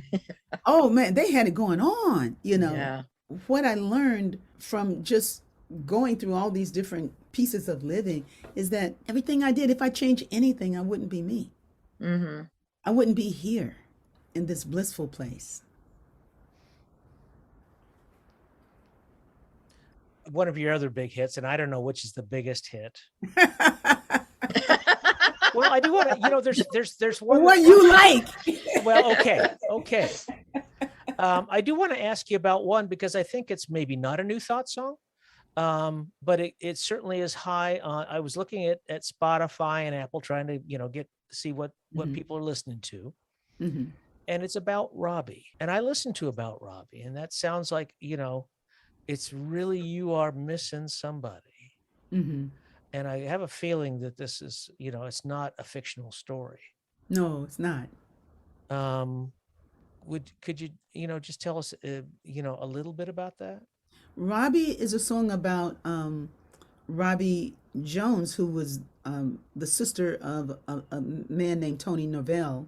Oh man, they had it going on. You know, yeah. what I learned from just going through all these different pieces of living is that everything I did, if I changed anything, I wouldn't be me. I wouldn't be here in this blissful place. One of your other big hits, and I don't know which is the biggest hit. Well, I do want to, you know, there's one. What you like? Well, okay. I do want to ask you about one because I think it's maybe not a New Thought song, but it certainly is high. I was looking at Spotify and Apple trying to, you know, see what people are listening to. Mm-hmm. And it's about Robbie. And I listened to About Robbie, and that sounds like, you know, it's really, you are missing somebody. Mm-hmm. And I have a feeling that this is, you know, it's not a fictional story. No, it's not. Could you, you know, just tell us, you know, a little bit about that? Robbie is a song about Robbie Jones, who was the sister of a man named Tony Norvell,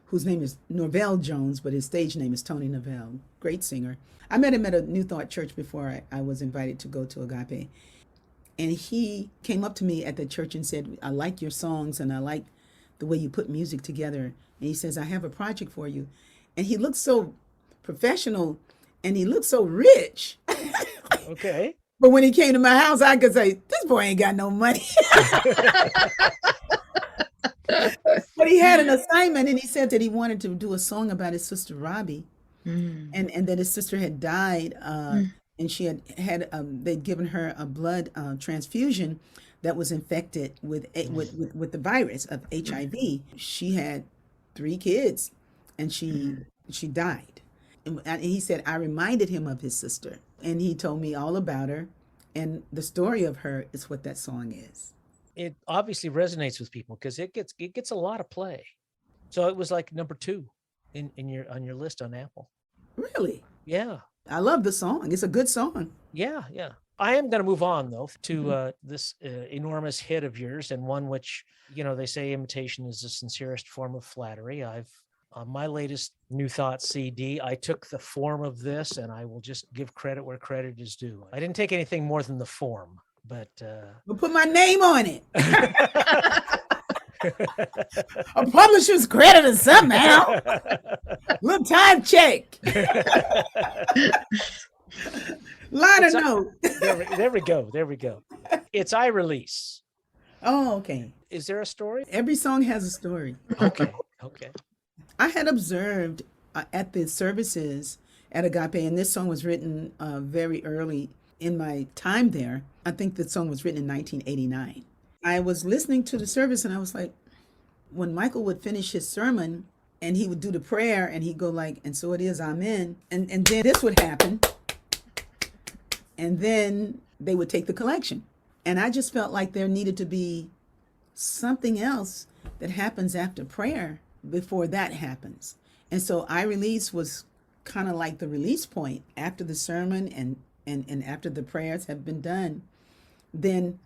whose name is Norvell Jones, but his stage name is Tony Norvell. Great singer. I met him at a New Thought church before I was invited to go to Agape. And he came up to me at the church and said, "I like your songs and I like the way you put music together. And he says, I have a project for you. And he looked so professional and he looked so rich. Okay. But when he came to my house, I could say, this boy ain't got no money. But he had an assignment, and he said that he wanted to do a song about his sister Robbie, and that his sister had died, and she they'd given her a blood transfusion that was infected with the virus of HIV. She had 3 kids, and she died. And he said, I reminded him of his sister, and he told me all about her, and the story of her is what that song is. It obviously resonates with people because it gets a lot of play. So it was like number 2 on your list on Apple. Really? Yeah. I love the song. It's a good song. Yeah. I am going to move on though to this enormous hit of yours, and one which, they say imitation is the sincerest form of flattery. I've on my latest New Thought CD, I took the form of this, and I will just give credit where credit is due. I didn't take anything more than the form, but we'll put my name on it. A publisher's creditor somehow. Little time check. Liner note. There we go. It's I Release. Oh, okay. Is there a story? Every song has a story. Okay. I had observed at the services at Agape, and this song was written very early in my time there. I think the song was written in 1989. I was listening to the service, and I was like, when Michael would finish his sermon and he would do the prayer and he'd go like, and so it is, amen. And then this would happen. And then they would take the collection. And I just felt like there needed to be something else that happens after prayer before that happens. And so I Release was kind of like the release point after the sermon and after the prayers have been done. Then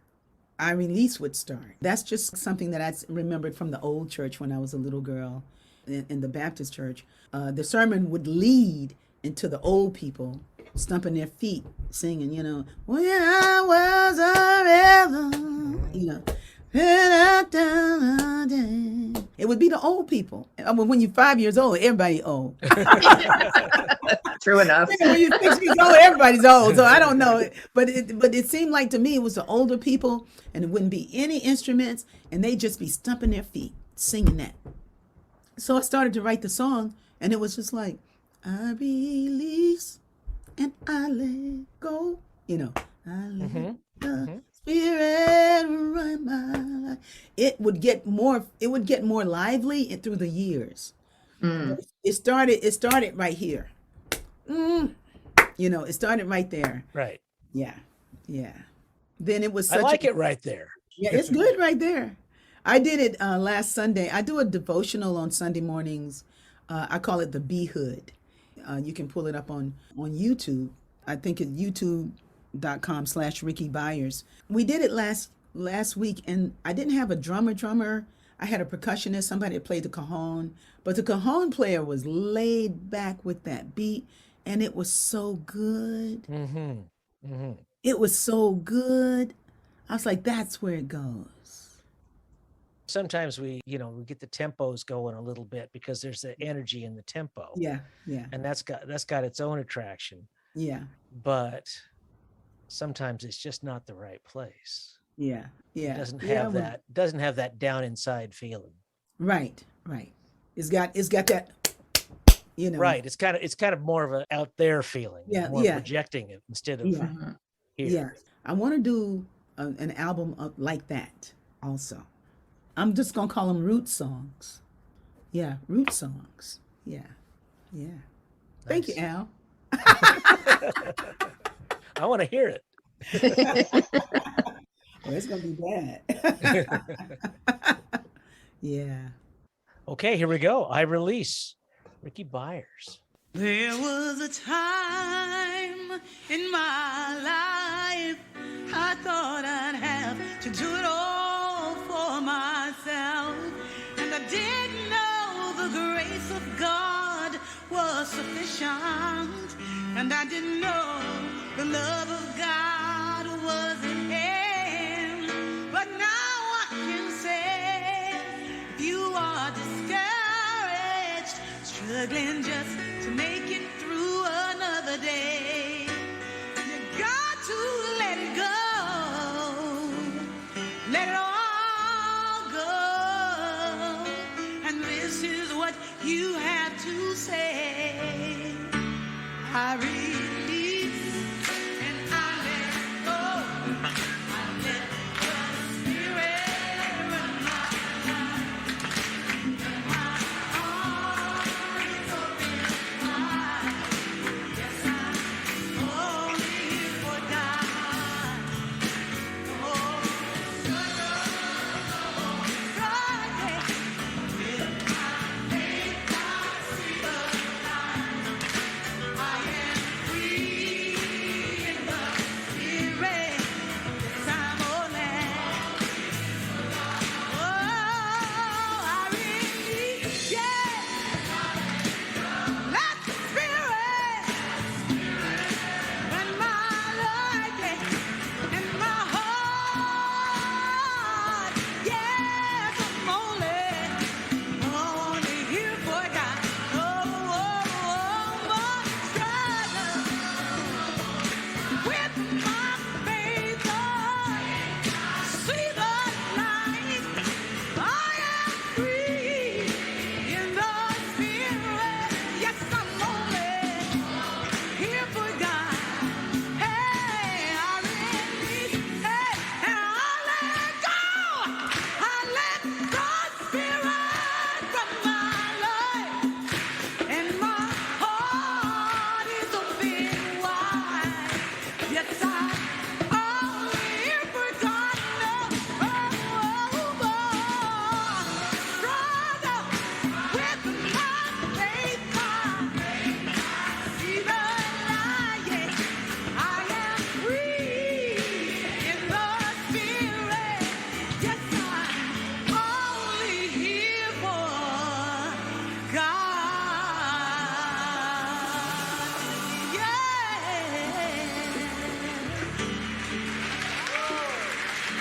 I Release would start. That's just something that I remembered from the old church when I was a little girl in the Baptist church. The sermon would lead into the old people stumping their feet, singing, when I was a rebel, it would be the old people. I mean, when you're 5 years old, everybody old. True enough. When you're 6 years old, everybody's old. So I don't know. But it seemed like to me it was the older people, and it wouldn't be any instruments, and they'd just be stumping their feet, singing that. So I started to write the song, and it was just like, I release and I let go. I let the Spirit run my life. It would get more lively through the years. It started right here. It started right there. Right. Yeah. Then it was I like it right there. Yeah, it's good right there. I did it last Sunday. I do a devotional on Sunday mornings. I call it the Be Hood. You can pull it up on YouTube. I think it's youtube.com/Rickie Byars. We did it last week, and I didn't have a drummer. I had a percussionist, somebody that played the cajon, but the cajon player was laid back with that beat, and it was so good. It was so good. I was like, that's where it goes. Sometimes we get the tempos going a little bit because there's the energy in the tempo. Yeah. And that's got its own attraction. Yeah. But sometimes it's just not the right place. Yeah. It doesn't have that down inside feeling. Right. It's got that, Right. It's kind of more of an out there feeling. Yeah. More projecting it instead of here. Yeah. I want to do an album like that also. I'm just going to call them root songs. Yeah. Root songs. Yeah. Nice. Thank you, Al. I want to hear it. Well, it's going to be bad. Yeah. Okay, here we go. I Release. Rickie Byars. There was a time in my life I thought I'd have to do it all for myself, and I didn't know the grace of God was sufficient, and I didn't know the love of God was in hand. But now I can say, if you are discouraged,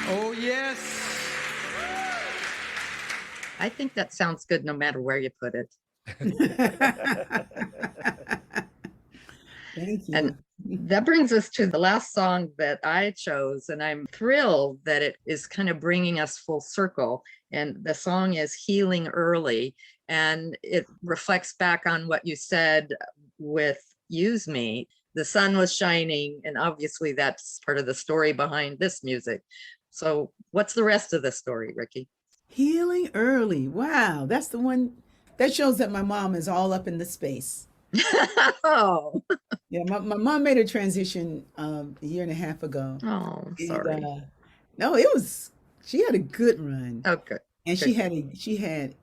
Oh, yes. I think that sounds good no matter where you put it. Thank you. And that brings us to the last song that I chose, and I'm thrilled that it is kind of bringing us full circle. And the song is Healing Early, and it reflects back on what you said with Use Me. The sun was shining, and obviously that's part of the story behind this music. So what's the rest of the story, Rickie? Healing Early. Wow, that's the one that shows that my mom is all up in the space. Oh, Yeah, my mom made a transition a year and a half ago. oh, And, sorry. no, it was she had a good run. Oh, good. And Good. she had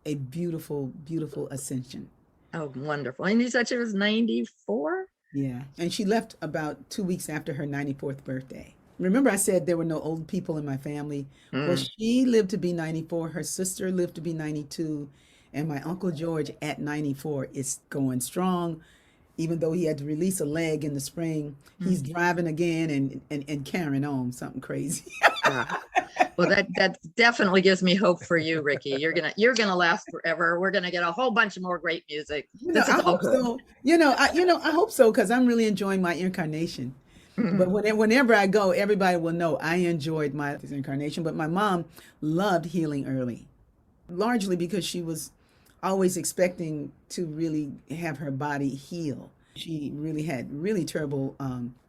a beautiful, beautiful ascension. Oh, wonderful. And you said she was 94? Yeah. And she left about 2 weeks after her 94th birthday. Remember, I said there were no old people in my family? Well, Mm. she lived to be 94, her sister lived to be 92, and my Uncle George at 94 is going strong. Even though he had to release a leg in the spring, he's driving again and carrying on something crazy. Ah. Well, that definitely gives me hope for you, Rickie. You're gonna last forever. We're gonna get a whole bunch of more great music. This is I all hope good. so. I hope so because I'm really enjoying my incarnation. But Mhm. whenever I go, everybody will know I enjoyed my incarnation. But my mom loved Healing Early, largely because she was always expecting to really have her body heal. She really had really terrible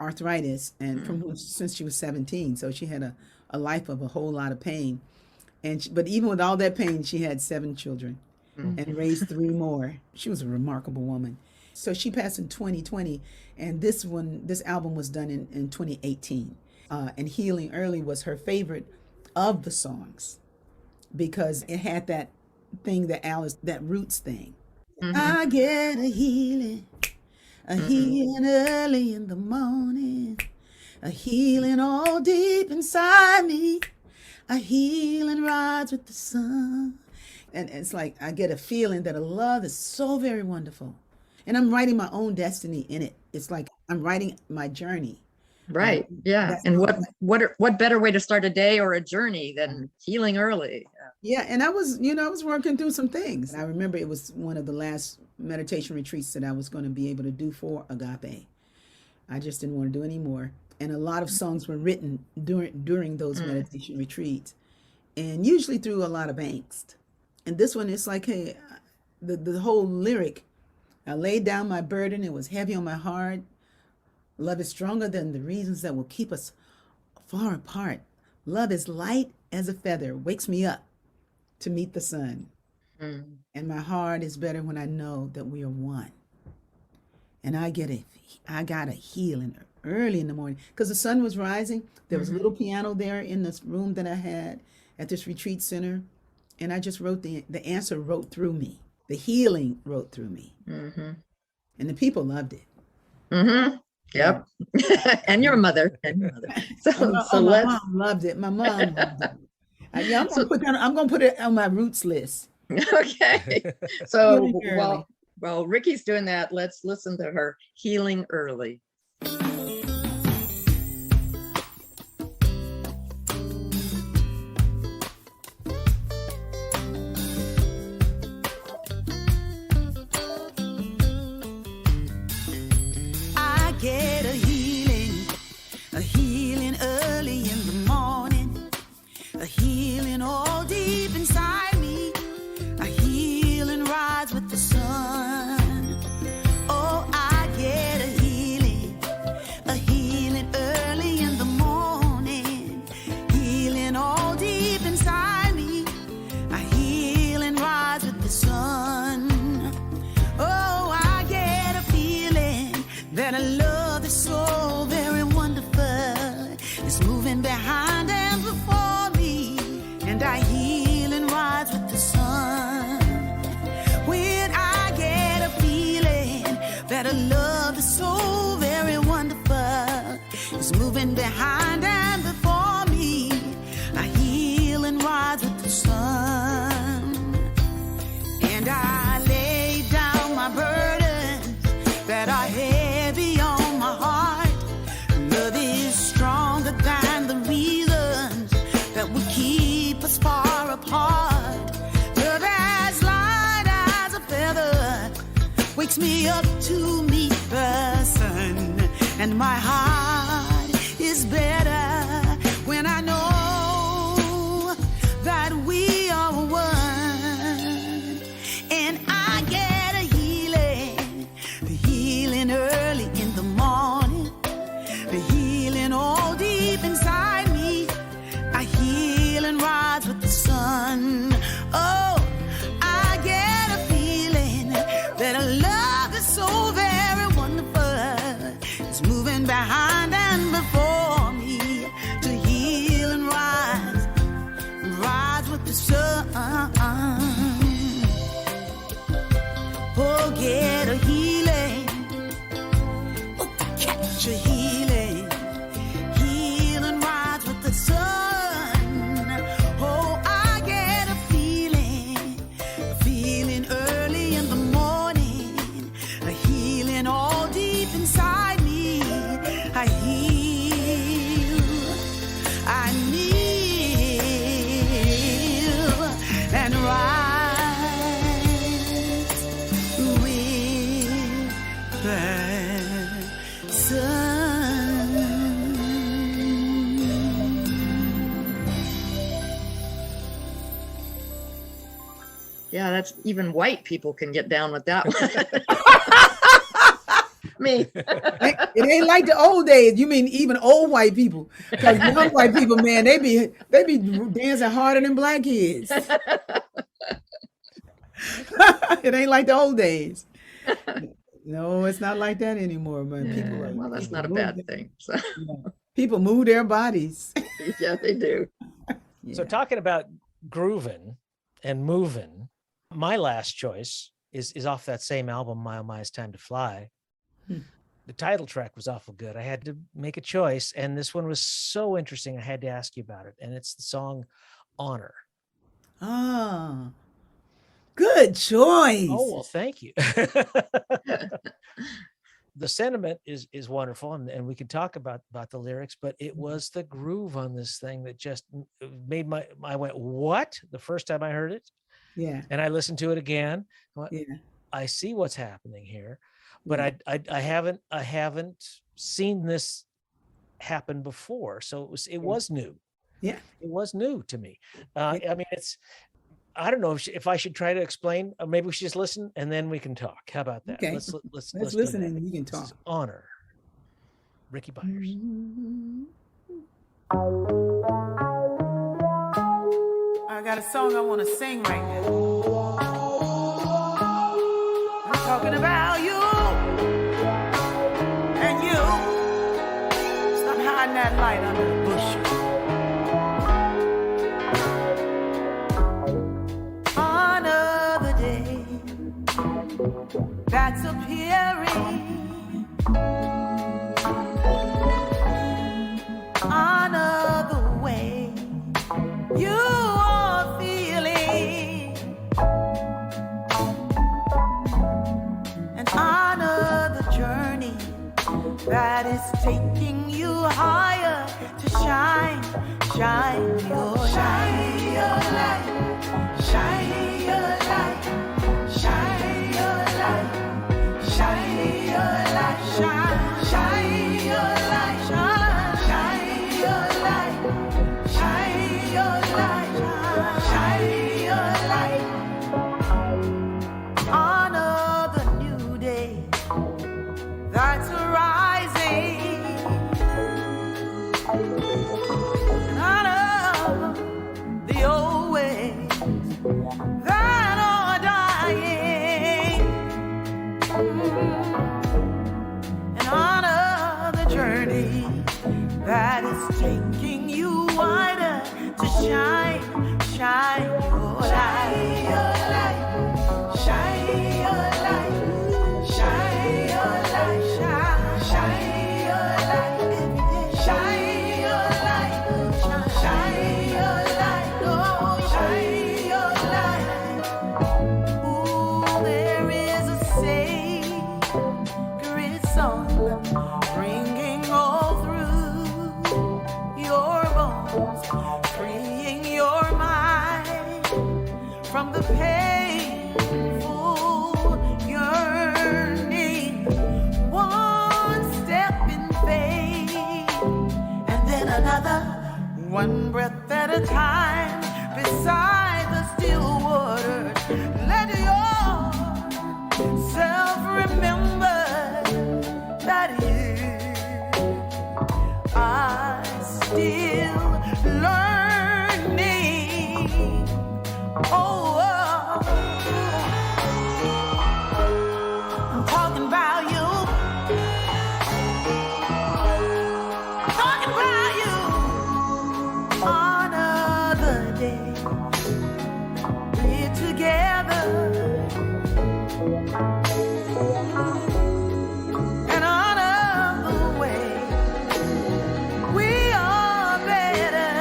arthritis, and since she was 17, so she had a life of a whole lot of pain. But even with all that pain, she had 7 children and raised 3 more. She was a remarkable woman. So she passed in 2020, and this album was done in 2018. And Healing Early was her favorite of the songs because it had that thing that Alice, that roots thing. I get a healing early in the morning, a healing all deep inside me, a healing rides with the sun. And it's like I get a feeling that a love is so very wonderful. And I'm writing my own destiny in it. It's like I'm writing my journey. Right. Yeah. That's And what better way to start a day or a journey than healing early? Yeah, and I was working through some things. I remember it was one of the last meditation retreats that I was going to be able to do for Agape. I just didn't want to do any more. And a lot of songs were written during those meditation retreats, and usually through a lot of angst. And this one, it's like, hey, the whole lyric, I laid down my burden, it was heavy on my heart. Love is stronger than the reasons that will keep us far apart. Love is light as a feather, wakes me up to meet the sun. And my heart is better when I know that we are one. And I got a healing early in the morning because the sun was rising. There was a little piano there in this room that I had at this retreat center. And I just wrote the answer wrote through me. The healing wrote through me. And the people loved it. Yep. And your mother. So My let's. mom loved it. My mom loved it. Yeah, I'm gonna put it on my roots list. Okay. So Healing Early. while Rickie's doing that, let's listen to her Healing Early. I get a healing early in the morning, a healing all deep inside me, a healing rise with the sun. Oh, I get a healing early in the morning, healing all deep inside me, a healing rise with the sun. Oh, I get a feeling that a love is so very wonderful. It's moving behind and before me, and I heal and rise with the sun. When I get a feeling that a love is so very wonderful, it's moving behind and before me, I heal and rise with the sun. And I lay down my burdens that are heavy on my heart. Love is stronger than the reasons wakes me up to meet the sun, and my heart is better when I know that we are one. And I get a healing, the healing early in the morning, the healing all deep inside me, a healing rise with the sun. Oh, I get a feeling that a love is so very wonderful. It's moving behind and before me to heal and rise with the sun. Oh, get a healing. Oh, catch a healing. Heal and rise with the sun. Oh, I get a feeling early in the morning, a healing all deep inside me. I heal, I kneel and rise with the sun. Yeah, that's even white people can get down with that one. Me. It ain't like the old days. You mean even old white people? Because young white people, man, they be dancing harder than black kids. It ain't like the old days. No, it's not like that anymore, man. People are, Well, that's not a move bad their- thing. So, People move their bodies. yeah, they do. So talking about grooving and moving, my last choice is off that same album, My Oh My It's Time to Fly. The title track was awful good. I had to make a choice, and this one was so interesting. I had to ask you about it, and it's the song Honor. Ah, good choice. Oh, well, thank you. The sentiment is wonderful, and we can talk about the lyrics, but it was the groove on this thing that just made I went, what? The first time I heard it, Yeah, and I listened to it again. I went, yeah. I see what's happening here, but I haven't seen this happen before. So it was new. Yeah. It was new to me. I mean, I don't know if I should try to explain, or maybe we should just listen and then we can talk. How about that? Okay. Let's Let's do listen that. and you can This is talk. Honor. Rickie Byars. I got a song I want to sing right now. I'm talking about you and you. Stop hiding that light under the bushel. Another day that's appearing. Another way you are feeling, and another journey that is taking you higher to shine your light, shine your light, shine your light, shine your light, shine your light, shine your light, shine your light, shine your light, shine your light. Another new day that's arising. None of the old ways that are dying. And honor the journey that is taking you wider to shine your light, shine your light, shine your light, shine your light, shine your light, shine your light, oh, shine your light. Ooh, there is a sacred song ringing all through your bones, freeing your mind from the painful yearning. another, one breath at a time, beside the still waters. Let yourself remember that you are still learning. Oh, I'm talking about you. Talking about you. Another day. We're together. And another way. We are better.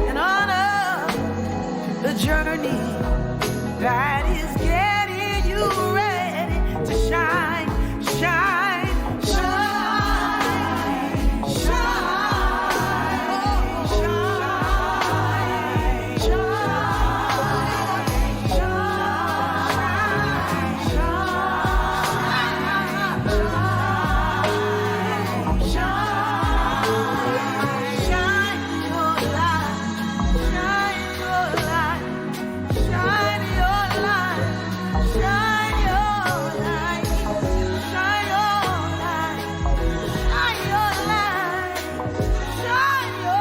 And honor the journey that is getting you ready to shine, shine, shine, shine, shine, shine, shine your light, shine your light. Shine your light, shine your light, shine your light, shine your light, shine your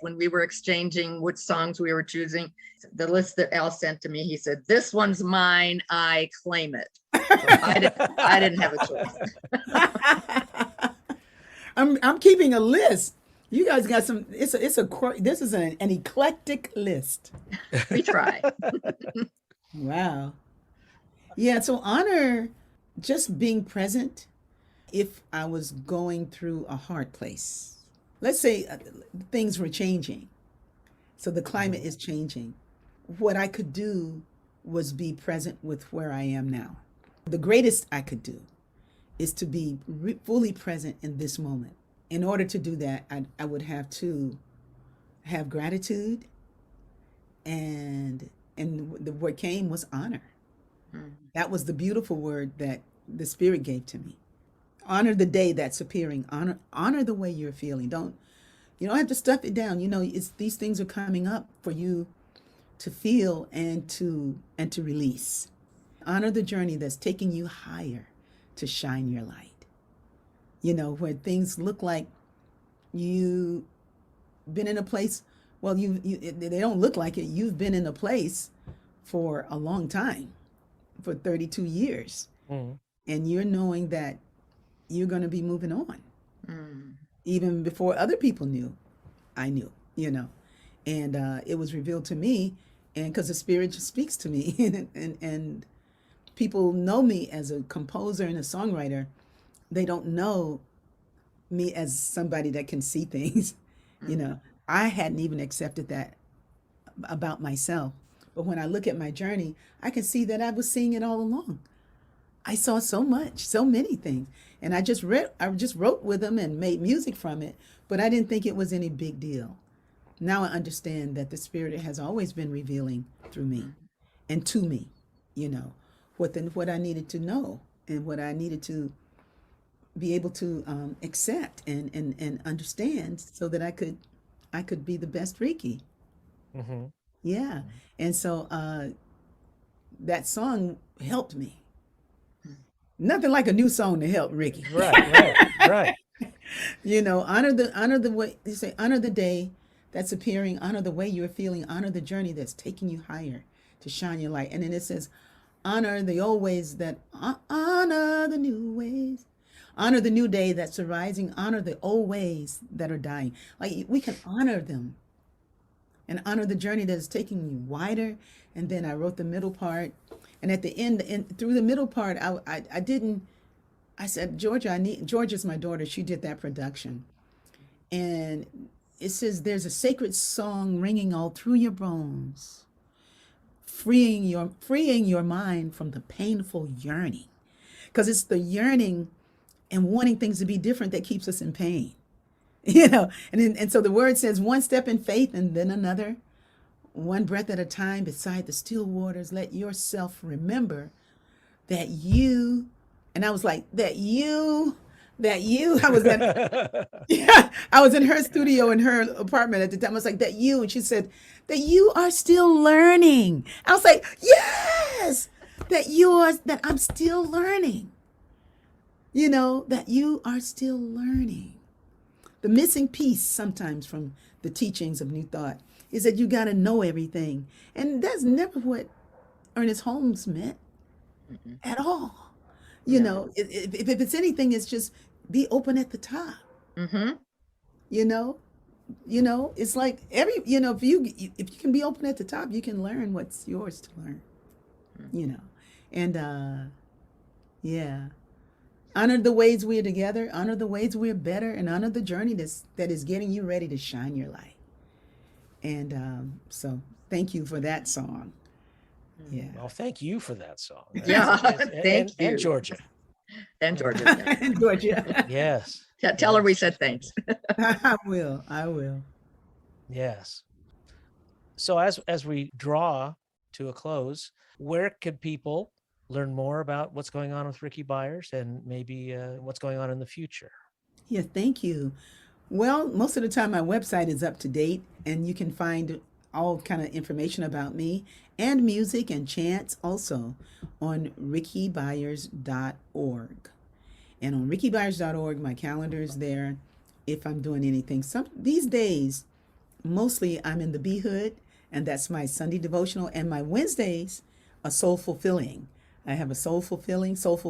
When we were exchanging which songs we were choosing, the list that Al sent to me, he said, "This one's mine. I claim it." So I didn't have a choice. I'm keeping a list. You guys got some. This is an eclectic list. We try. Wow. Yeah. So honor just being present. If I was going through a hard place, let's say things were changing, so the climate is changing. What I could do was be present with where I am now. The greatest I could do is to be fully present in this moment. In order to do that, I would have to have gratitude, and what came was honor. That was the beautiful word that the Spirit gave to me. Honor the day that's appearing. Honor the way you're feeling. You don't have to stuff it down. These things are coming up for you to feel and to release. Honor the journey that's taking you higher to shine your light. Where things look like you've been in a place. Well, they don't look like it. You've been in a place for a long time, for 32 years, and you're knowing that you're going to be moving on. Even before other people knew, I knew, and it was revealed to me, and because the Spirit just speaks to me, and people know me as a composer and a songwriter. They don't know me as somebody that can see things. I hadn't even accepted that about myself. But when I look at my journey, I can see that I was seeing it all along. I saw so many things. And I just wrote with them and made music from it, but I didn't think it was any big deal. Now I understand that the Spirit has always been revealing through me and to me, what I needed to know and what I needed to be able to accept and understand, so that I could be the best Rickie. Yeah. And so that song helped me. Nothing like a new song to help Rickie. Right. Honor the way they say, honor the day that's appearing, honor the way you're feeling, honor the journey that's taking you higher to shine your light. And then it says, honor the old ways honor the new ways. Honor the new day that's arising, honor the old ways that are dying. Like, we can honor them and honor the journey that is taking you wider. And then I wrote the middle part. And at the end, and through the middle part, I didn't, I said, Georgia, Georgia's my daughter. She did that production. And it says, there's a sacred song ringing all through your bones, freeing your mind from the painful yearning. Because it's the yearning and wanting things to be different that keeps us in pain. And so the word says, one step in faith and then another, one breath at a time beside the still waters. Let yourself remember that you, and I was like, I was at, yeah, I was in her studio in her apartment at the time. I was like, that you, and she said, that you are still learning. I was like, yes, that I'm still learning. That you are still learning. The missing piece sometimes from the teachings of New Thought is that you got to know everything. And that's never what Ernest Holmes meant at all. If it's anything, it's just be open at the top. It's like if you can be open at the top, you can learn what's yours to learn. And yeah. Honor the ways we're together, honor the ways we're better, and honor the journey that is getting you ready to shine your light. And so thank you for that song. Yeah. Well, thank you for that song. Yeah, thank you. And Georgia. And Georgia. Yeah. And Georgia. Yes. Tell her we said thanks. I will. Yes. So as we draw to a close, where could people learn more about what's going on with Rickie Byars and maybe what's going on in the future? Yeah, thank you. Well, most of the time my website is up to date, and you can find all kind of information about me and music and chants also on rickiebyars.org. And on rickiebyars.org, my calendar is there if I'm doing anything. These days, mostly I'm in the Be Hood, and that's my Sunday devotional, and my Wednesdays are soul fulfilling. I have a soulful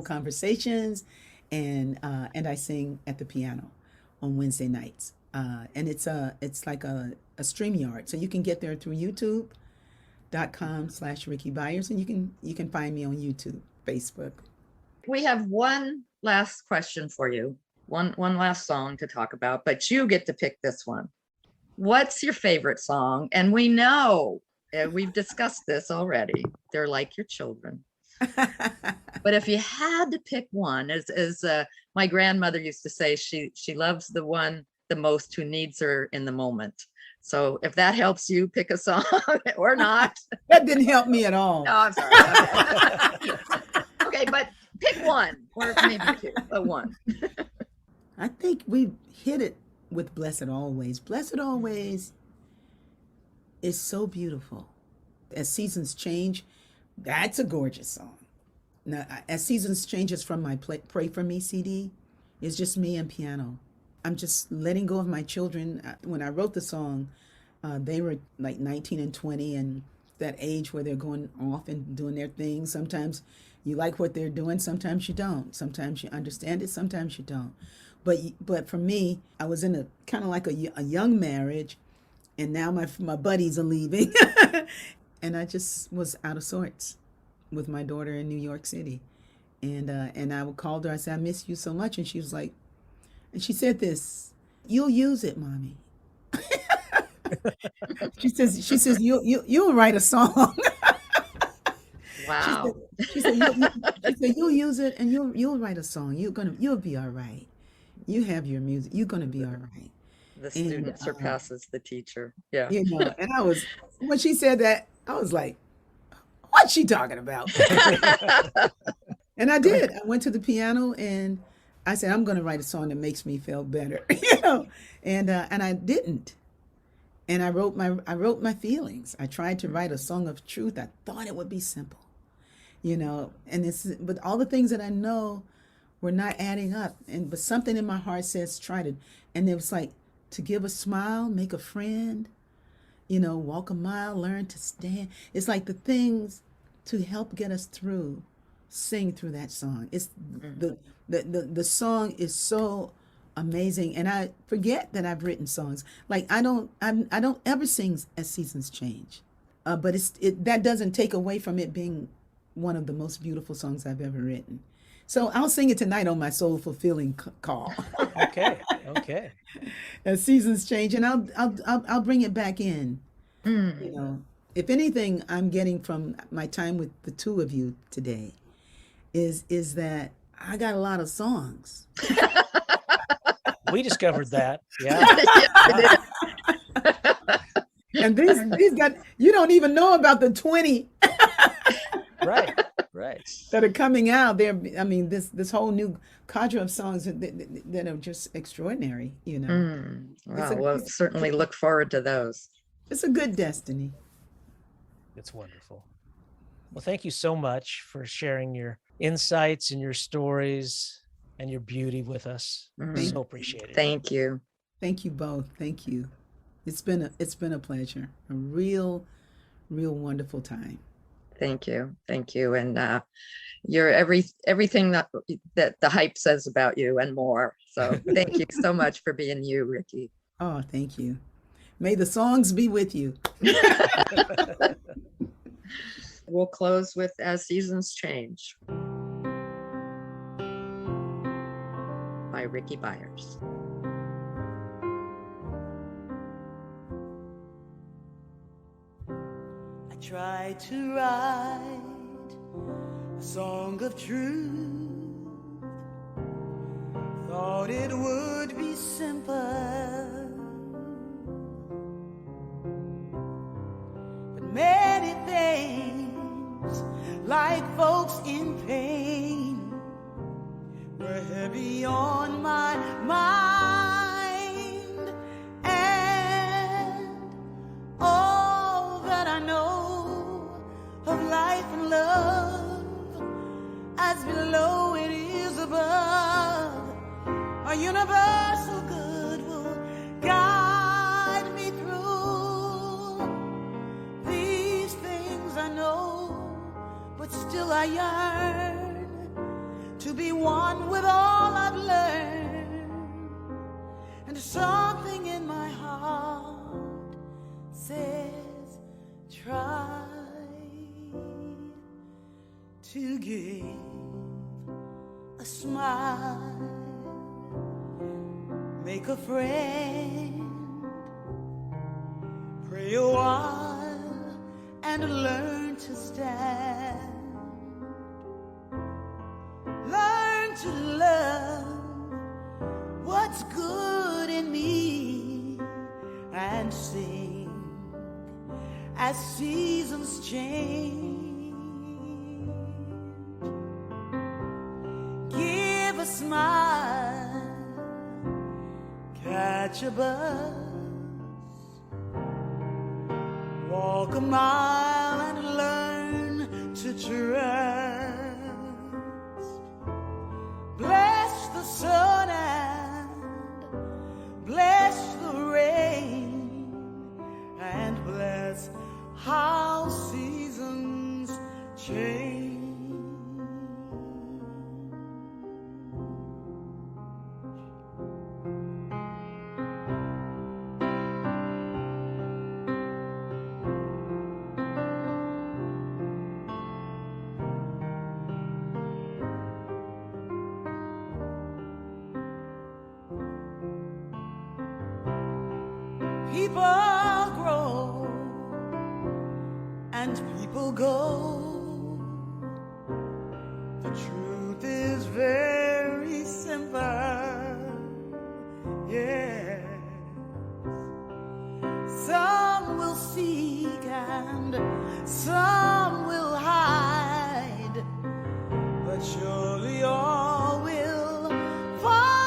conversations, and I sing at the piano on Wednesday nights. And it's like a StreamYard, so you can get there through YouTube.com/Rickie Byars, and you can find me on YouTube, Facebook. We have one last question for you, one last song to talk about, but you get to pick this one. What's your favorite song? And we know, we've discussed this already, they're like your children. But if you had to pick one, as my grandmother used to say, she loves the one the most who needs her in the moment. So if that helps you pick a song or not. That didn't help me at all. No, I'm sorry. Okay. Okay, but pick one, or maybe two, but one. I think we hit it with Blessed Always. Blessed Always is so beautiful. As seasons change, that's a gorgeous song. Now, as seasons changes from my Pray For Me CD, it's just me and piano. I'm just letting go of my children. When I wrote the song, they were like 19 and 20, and that age where they're going off and doing their thing. Sometimes you like what they're doing, sometimes you don't. Sometimes you understand it, sometimes you don't. But for me, I was in a kind of like a young marriage, and now my buddies are leaving. And I just was out of sorts with my daughter in New York City. And I called her, I said, I miss you so much. And she was like, and she said this, you'll use it, Mommy. She says, you'll write a song. Wow. She said, you'll use it and you'll write a song. You'll be all right. You have your music. You're gonna be all right. The student surpasses the teacher. Yeah. And when she said that, I was like, what's she talking about? And I did. I went to the piano and I said, I'm going to write a song that makes me feel better, and I didn't. And I wrote my feelings. I tried to write a song of truth. I thought it would be simple, but all the things that I know were not adding up. But something in my heart says, try to, and it was like, to give a smile, make a friend, walk a mile, learn to stand. It's like the things to help get us through, sing through that song. It's the song is so amazing. And I forget that I've written songs. Like I don't ever sing As Seasons Change, but that doesn't take away from it being one of the most beautiful songs I've ever written. So I'll sing it tonight on my Soul Fulfilling call. Okay. As Seasons Change, and I'll bring it back in. You know, if anything, I'm getting from my time with the two of you today is that I got a lot of songs. We discovered that. Yeah. And these got, you don't even know about the 20 Right. that are coming out there. I mean, this whole new cadre of songs that are just extraordinary, you know. Well, we'll certainly look forward to those. It's a good destiny. It's wonderful. Well, thank you so much for sharing your insights and your stories and your beauty with us. So appreciate it. Thank you. Thank you both. Thank you. It's been a pleasure. A real wonderful time. Thank you. And you're everything that the hype says about you and more. So thank you so much for being you, Rickie. Oh, thank you. May the songs be with you. We'll close with As Seasons Change by Rickie Byars. I tried to write a song of truth, thought it would be simple, but many things, like folks in pain, were heavy on my mind, and all that I know of life and love, as below it is above, a universal good will guide me through. These things I know, but still I yearn to be one with all I've learned, and something in my heart says try to give a smile, make a friend, pray a while, and learn to stand. Learn to love what's good in me, and sing as seasons change. Give a smile, catch a buzz, walk a mile and learn to trust. Bless the sun and bless the rain, and bless how seasons change. People grow and people go. The truth is very simple. Yes. Some will seek and some will hide, but surely all will find.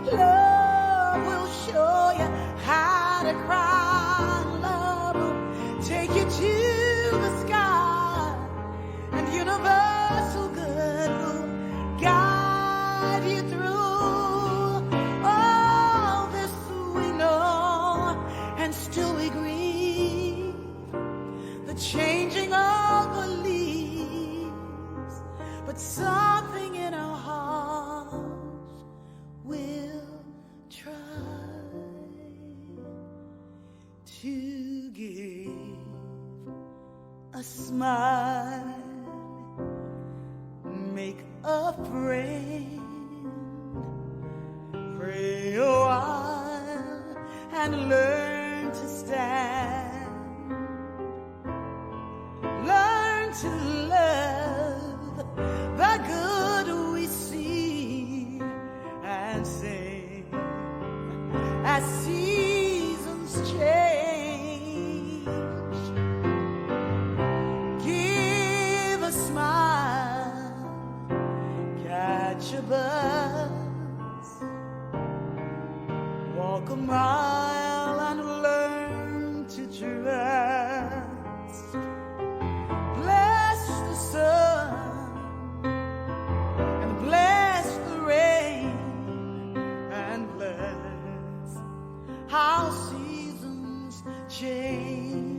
Love will show you how to cry. Love will take you to the sky, and universal good will guide you through. All this we know, and still we grieve the changing of the leaves, but something in our to give a smile, make a friend, pray a while, and learn to stand. Learn to love the good we see and say as seasons change. Give a smile, catch a buzz, walk a mile and learn to trust. Bless the sun and bless the rain and bless how seasons change.